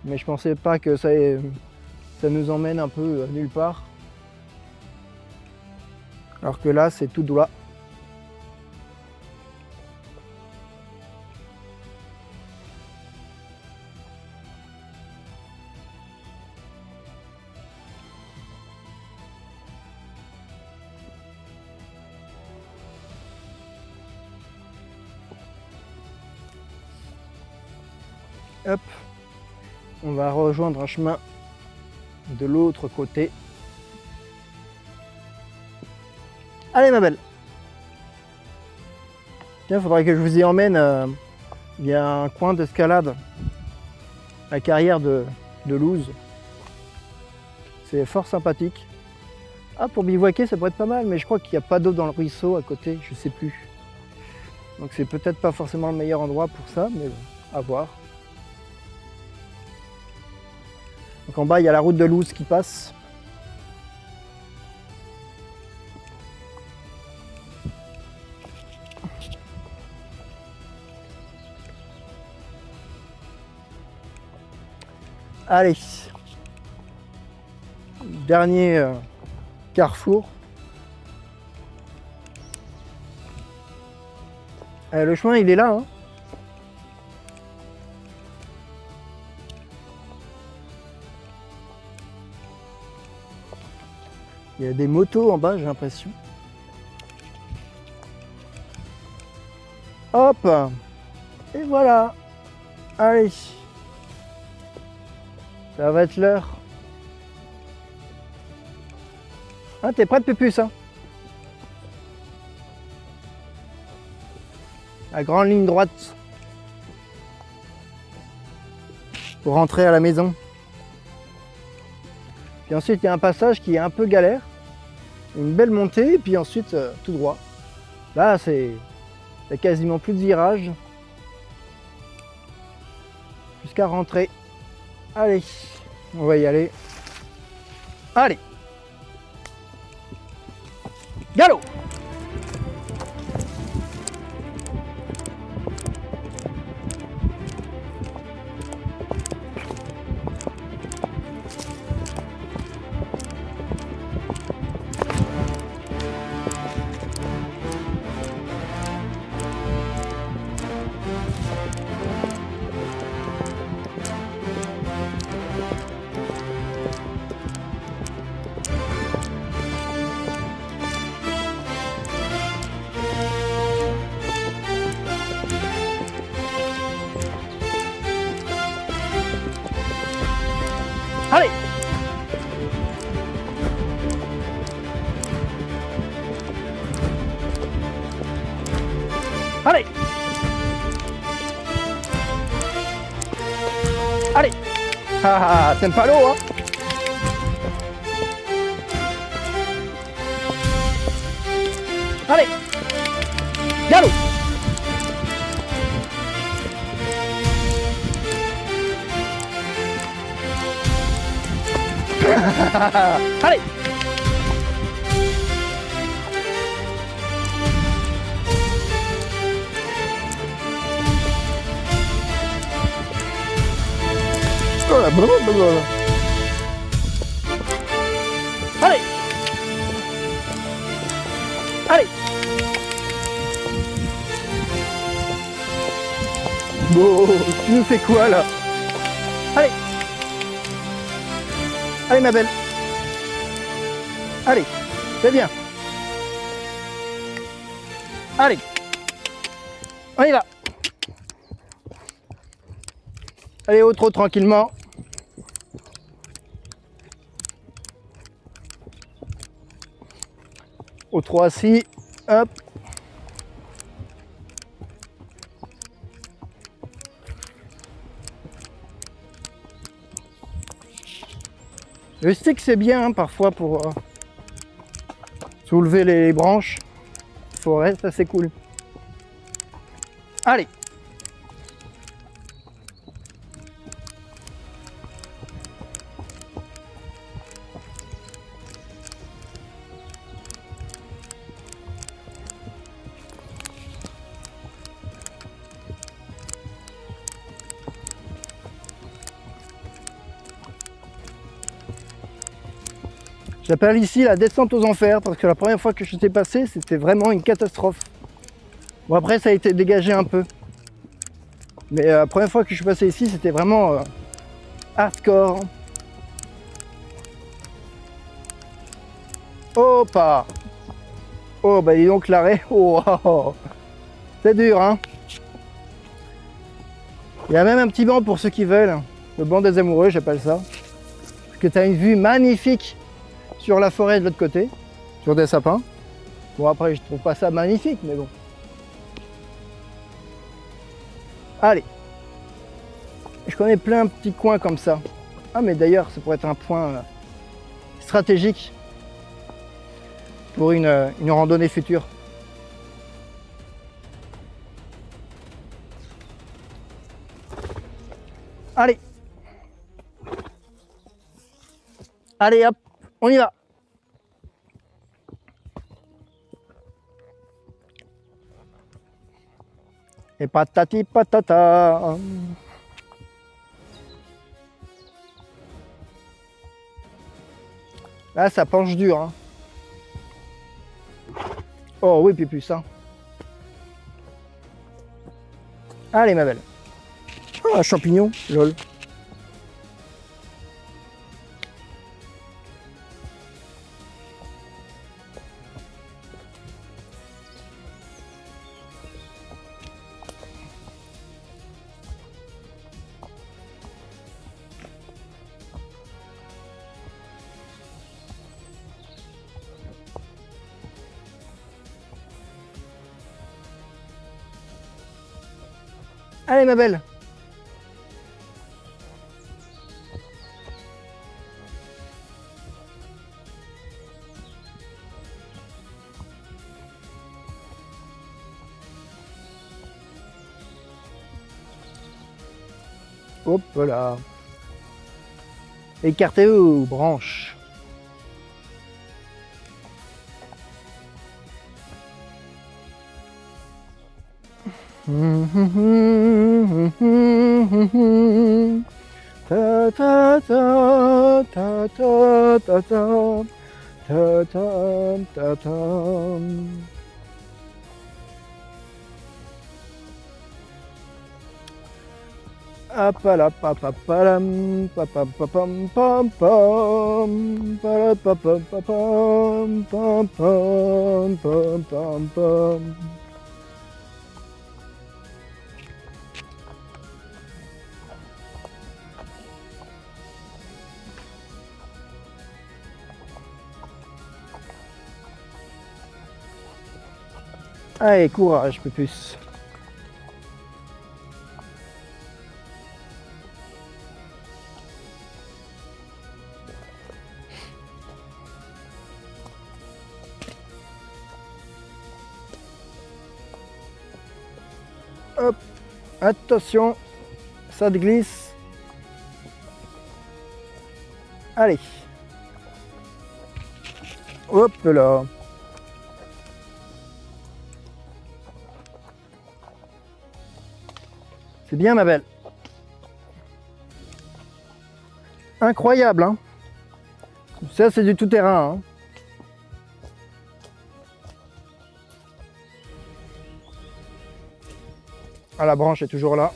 mais je pensais pas que ça nous emmène un peu nulle part. Alors que là, c'est tout droit. Hop, on va rejoindre un chemin de l'autre côté. Allez ma belle. Tiens, faudrait que je vous y emmène. Il y a un coin d'escalade, la carrière de Louz. C'est fort sympathique. Ah, pour bivouaquer, ça pourrait être pas mal, mais je crois qu'il n'y a pas d'eau dans le ruisseau à côté, je sais plus. Donc c'est peut-être pas forcément le meilleur endroit pour ça, mais bon, à voir. Donc en bas, il y a la route de Louz qui passe. Allez, dernier carrefour. Le chemin, il est là, hein. Il y a des motos en bas, j'ai l'impression. Hop! Et voilà! Allez! Ça va être l'heure. Ah, t'es prête, Pupus, hein? La grande ligne droite. Pour rentrer à la maison. Puis ensuite, il y a un passage qui est un peu galère. Une belle montée, et puis ensuite, tout droit. Là, il y a quasiment plus de virage. Jusqu'à rentrer. Allez, on va y aller. Allez. Galop! Allez! Allez! Allez! Ah, t'aimes pas l'eau, hein? Allez! Galop! Allez! Allez! Allez! Bon, tu nous fais quoi là? Allez! Allez ma belle! Allez, c'est bien. Allez, on y va. Allez, au trot tranquillement. Au trot assis, hop. Le stick c'est bien hein, parfois pour soulever les branches. Forêt, ça c'est cool. Allez. J'appelle ici la descente aux enfers parce que la première fois que je suis passé, c'était vraiment une catastrophe. Bon, après, ça a été dégagé un peu. Mais la première fois que je suis passé ici, c'était vraiment hardcore. Hoppa! Oh, bah dis donc l'arrêt. Oh, oh, oh. C'est dur, hein? Il y a même un petit banc pour ceux qui veulent. Le banc des amoureux, j'appelle ça. Parce que tu as une vue magnifique sur la forêt de l'autre côté, sur des sapins. Bon, après, je trouve pas ça magnifique, mais bon. Allez. Je connais plein de petits coins comme ça. Ah, mais d'ailleurs, ça pourrait être un point stratégique pour une randonnée future. Allez. Allez, hop, on y va. Et patati patata. Là, ça penche dur. Hein. Oh oui, puis ça. Allez, ma belle. Oh, un champignon, lol. Allez, ma belle. Hop là. Écartez-vous, branches. Ta ta ta ta ta ta ta ta ta ta ta. Apala papa palam papa pam pam pam pala papa pam pam pam pam pam pam. Allez, courage, Pépus. Hop, attention, ça te glisse. Allez. Hop là. C'est bien, ma belle. Incroyable, hein. Ça, c'est du tout-terrain, hein. Ah, la branche est toujours là.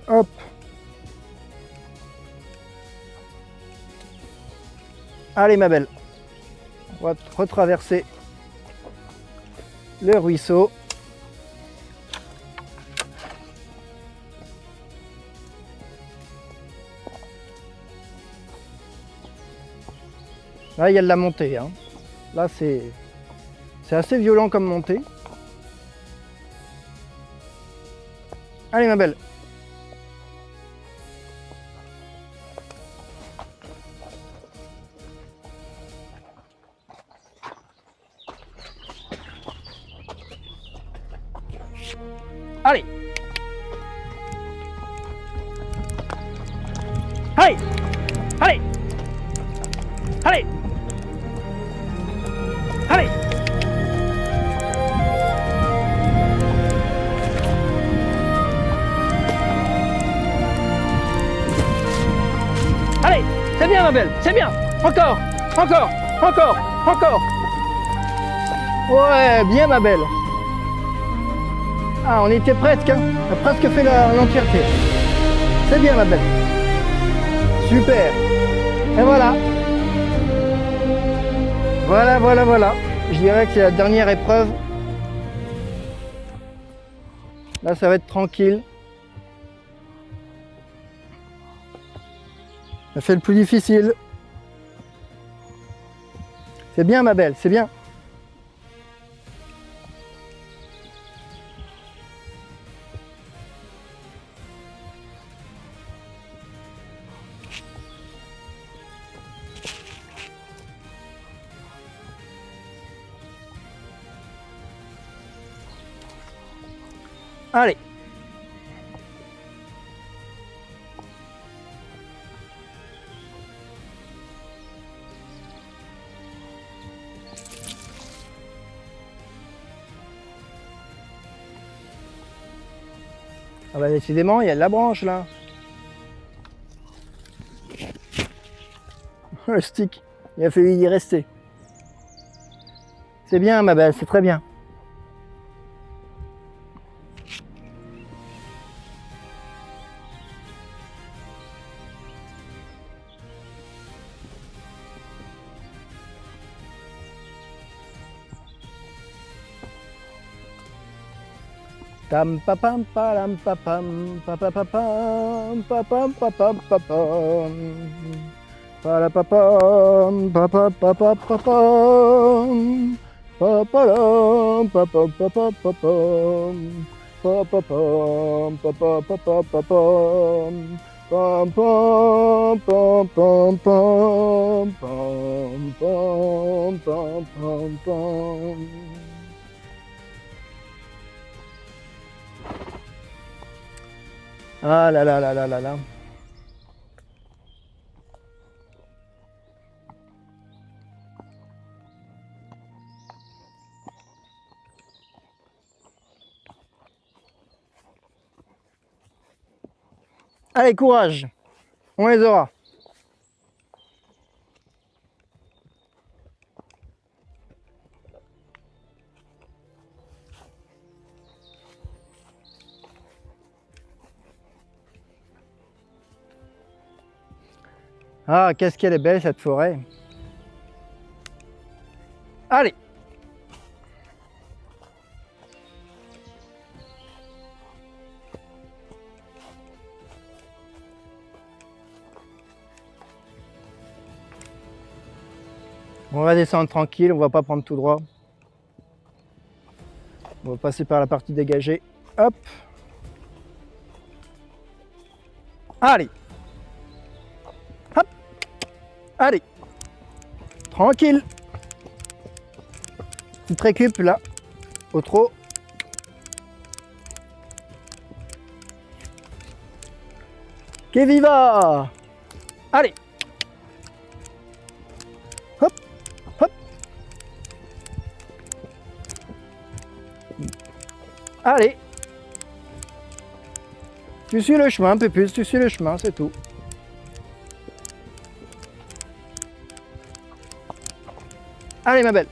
Hop. Allez, ma belle. On va retraverser le ruisseau. Là, il y a de la montée. Hein. Là, c'est assez violent comme montée. Allez, ma belle. Allez. Allez. Allez. Allez. Allez. Allez, C'est bien ma belle, c'est bien. Encore, encore, encore, encore. Ouais, bien ma belle. Ah, on était presque, hein. On a presque fait l'entièreté. C'est bien ma belle. Super. Et voilà. Voilà, voilà, voilà. Je dirais que c'est la dernière épreuve. Là, ça va être tranquille. Ça fait le plus difficile. C'est bien ma belle, c'est bien. Allez. Ah bah décidément, il y a de la branche là. Le stick, il a fallu y rester. C'est bien ma belle, c'est très bien. Tam pa pam param pa pam pa pa pa pam pa pam pa pam pa pam pa la pa pam pa pa pa pa pa pam pa pa lam pa pa pa pa pa pam pa pa pam pa pa pa pa pa pam pam pam pam pam pam pam pam pam pam pam. Ah là là là là là là. Allez, courage. On les aura. Ah, qu'est-ce qu'elle est belle cette forêt. Allez. On va descendre tranquille, on va pas prendre tout droit. On va passer par la partie dégagée. Hop. Allez. Hop. Allez. Tranquille. Petite récup là. Au trot. Que viva. Allez. Hop. Hop. Allez. Tu suis le chemin, Pépus, tu suis le chemin, c'est tout. Allez ma belle.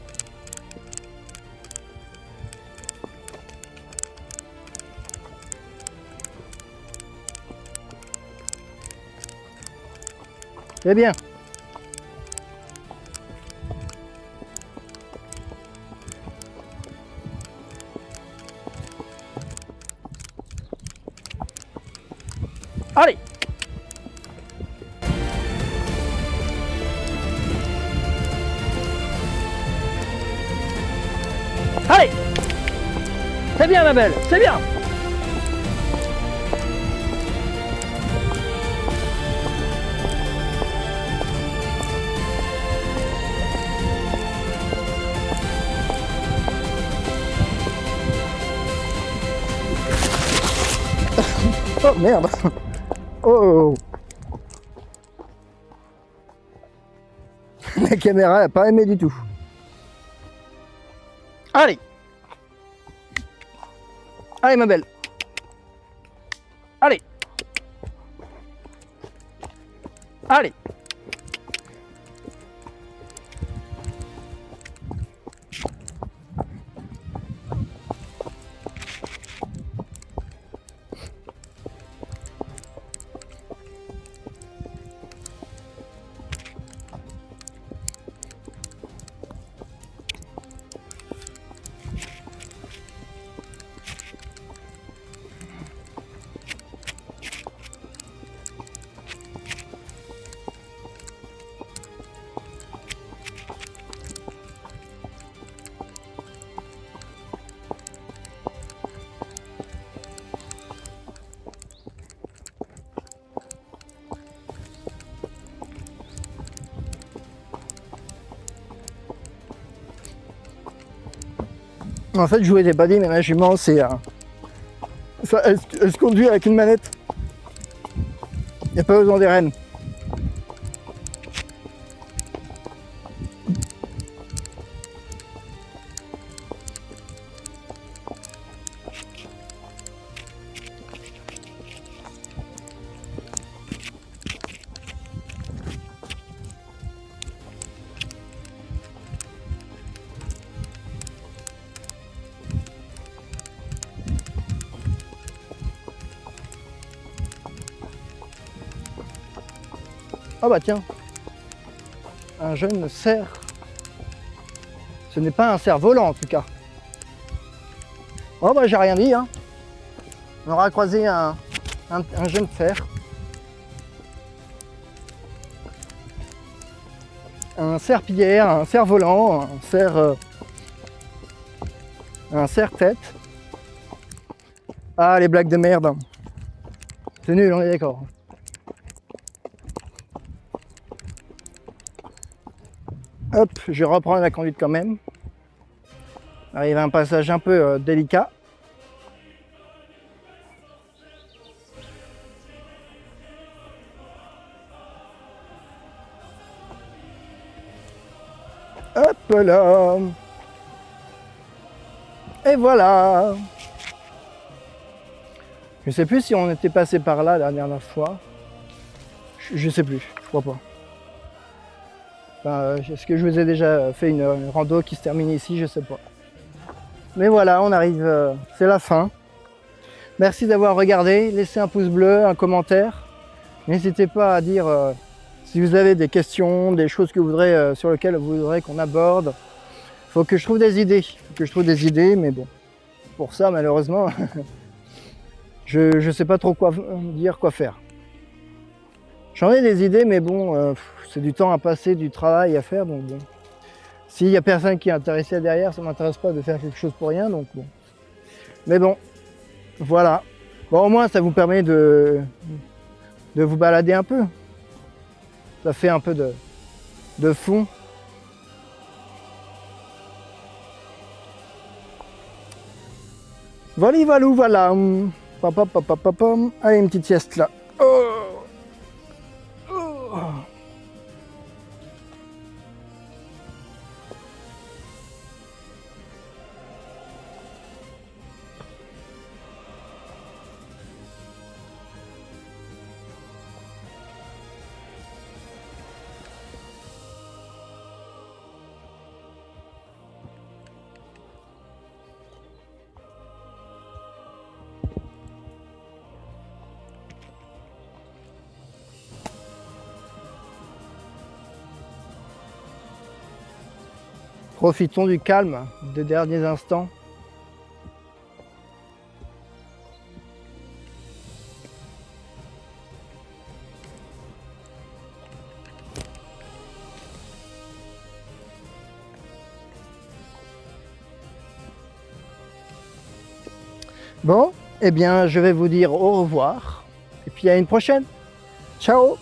C'est bien. Allez. Allez. C'est bien ma belle, c'est bien. Oh merde. Oh. La caméra n'a pas aimé du tout. Allez. Allez ma belle. Allez. Allez. En fait, je vous ai pas dit, mais ma jument, elle se conduit avec une manette. Il n'y a pas besoin des rênes. Ah bah tiens, un jeune cerf. Ce n'est pas un cerf volant en tout cas. Oh bah j'ai rien dit, hein. On aura croisé un jeune cerf. Un cerf-pillière, un cerf volant, un cerf-tête. Ah les blagues de merde. C'est nul, on est d'accord. Hop, je vais reprendre la conduite quand même. On arrive à un passage un peu délicat. Hop là. Et voilà. Je sais plus si on était passé par là la dernière fois. Je sais plus, je crois pas. Enfin, est-ce que je vous ai déjà fait une rando qui se termine ici? Je sais pas. Mais voilà, on arrive, c'est la fin. Merci d'avoir regardé, laissez un pouce bleu, un commentaire. N'hésitez pas à dire si vous avez des questions, des choses que vous voudrez, sur lesquelles vous voudrez qu'on aborde. Faut que je trouve des idées, mais bon, pour ça malheureusement, je sais pas trop quoi dire, quoi faire. J'en ai des idées, mais bon, c'est du temps à passer, du travail à faire, donc bon. S'il y a personne qui est intéressé derrière, ça m'intéresse pas de faire quelque chose pour rien, donc bon. Mais bon, voilà. Bon, au moins, ça vous permet de vous balader un peu. Ça fait un peu de fond. Voilà, voilà. Allez, une petite sieste là. Oh. Oh. Profitons du calme des derniers instants. Bon, eh bien, je vais vous dire au revoir et puis à une prochaine. Ciao!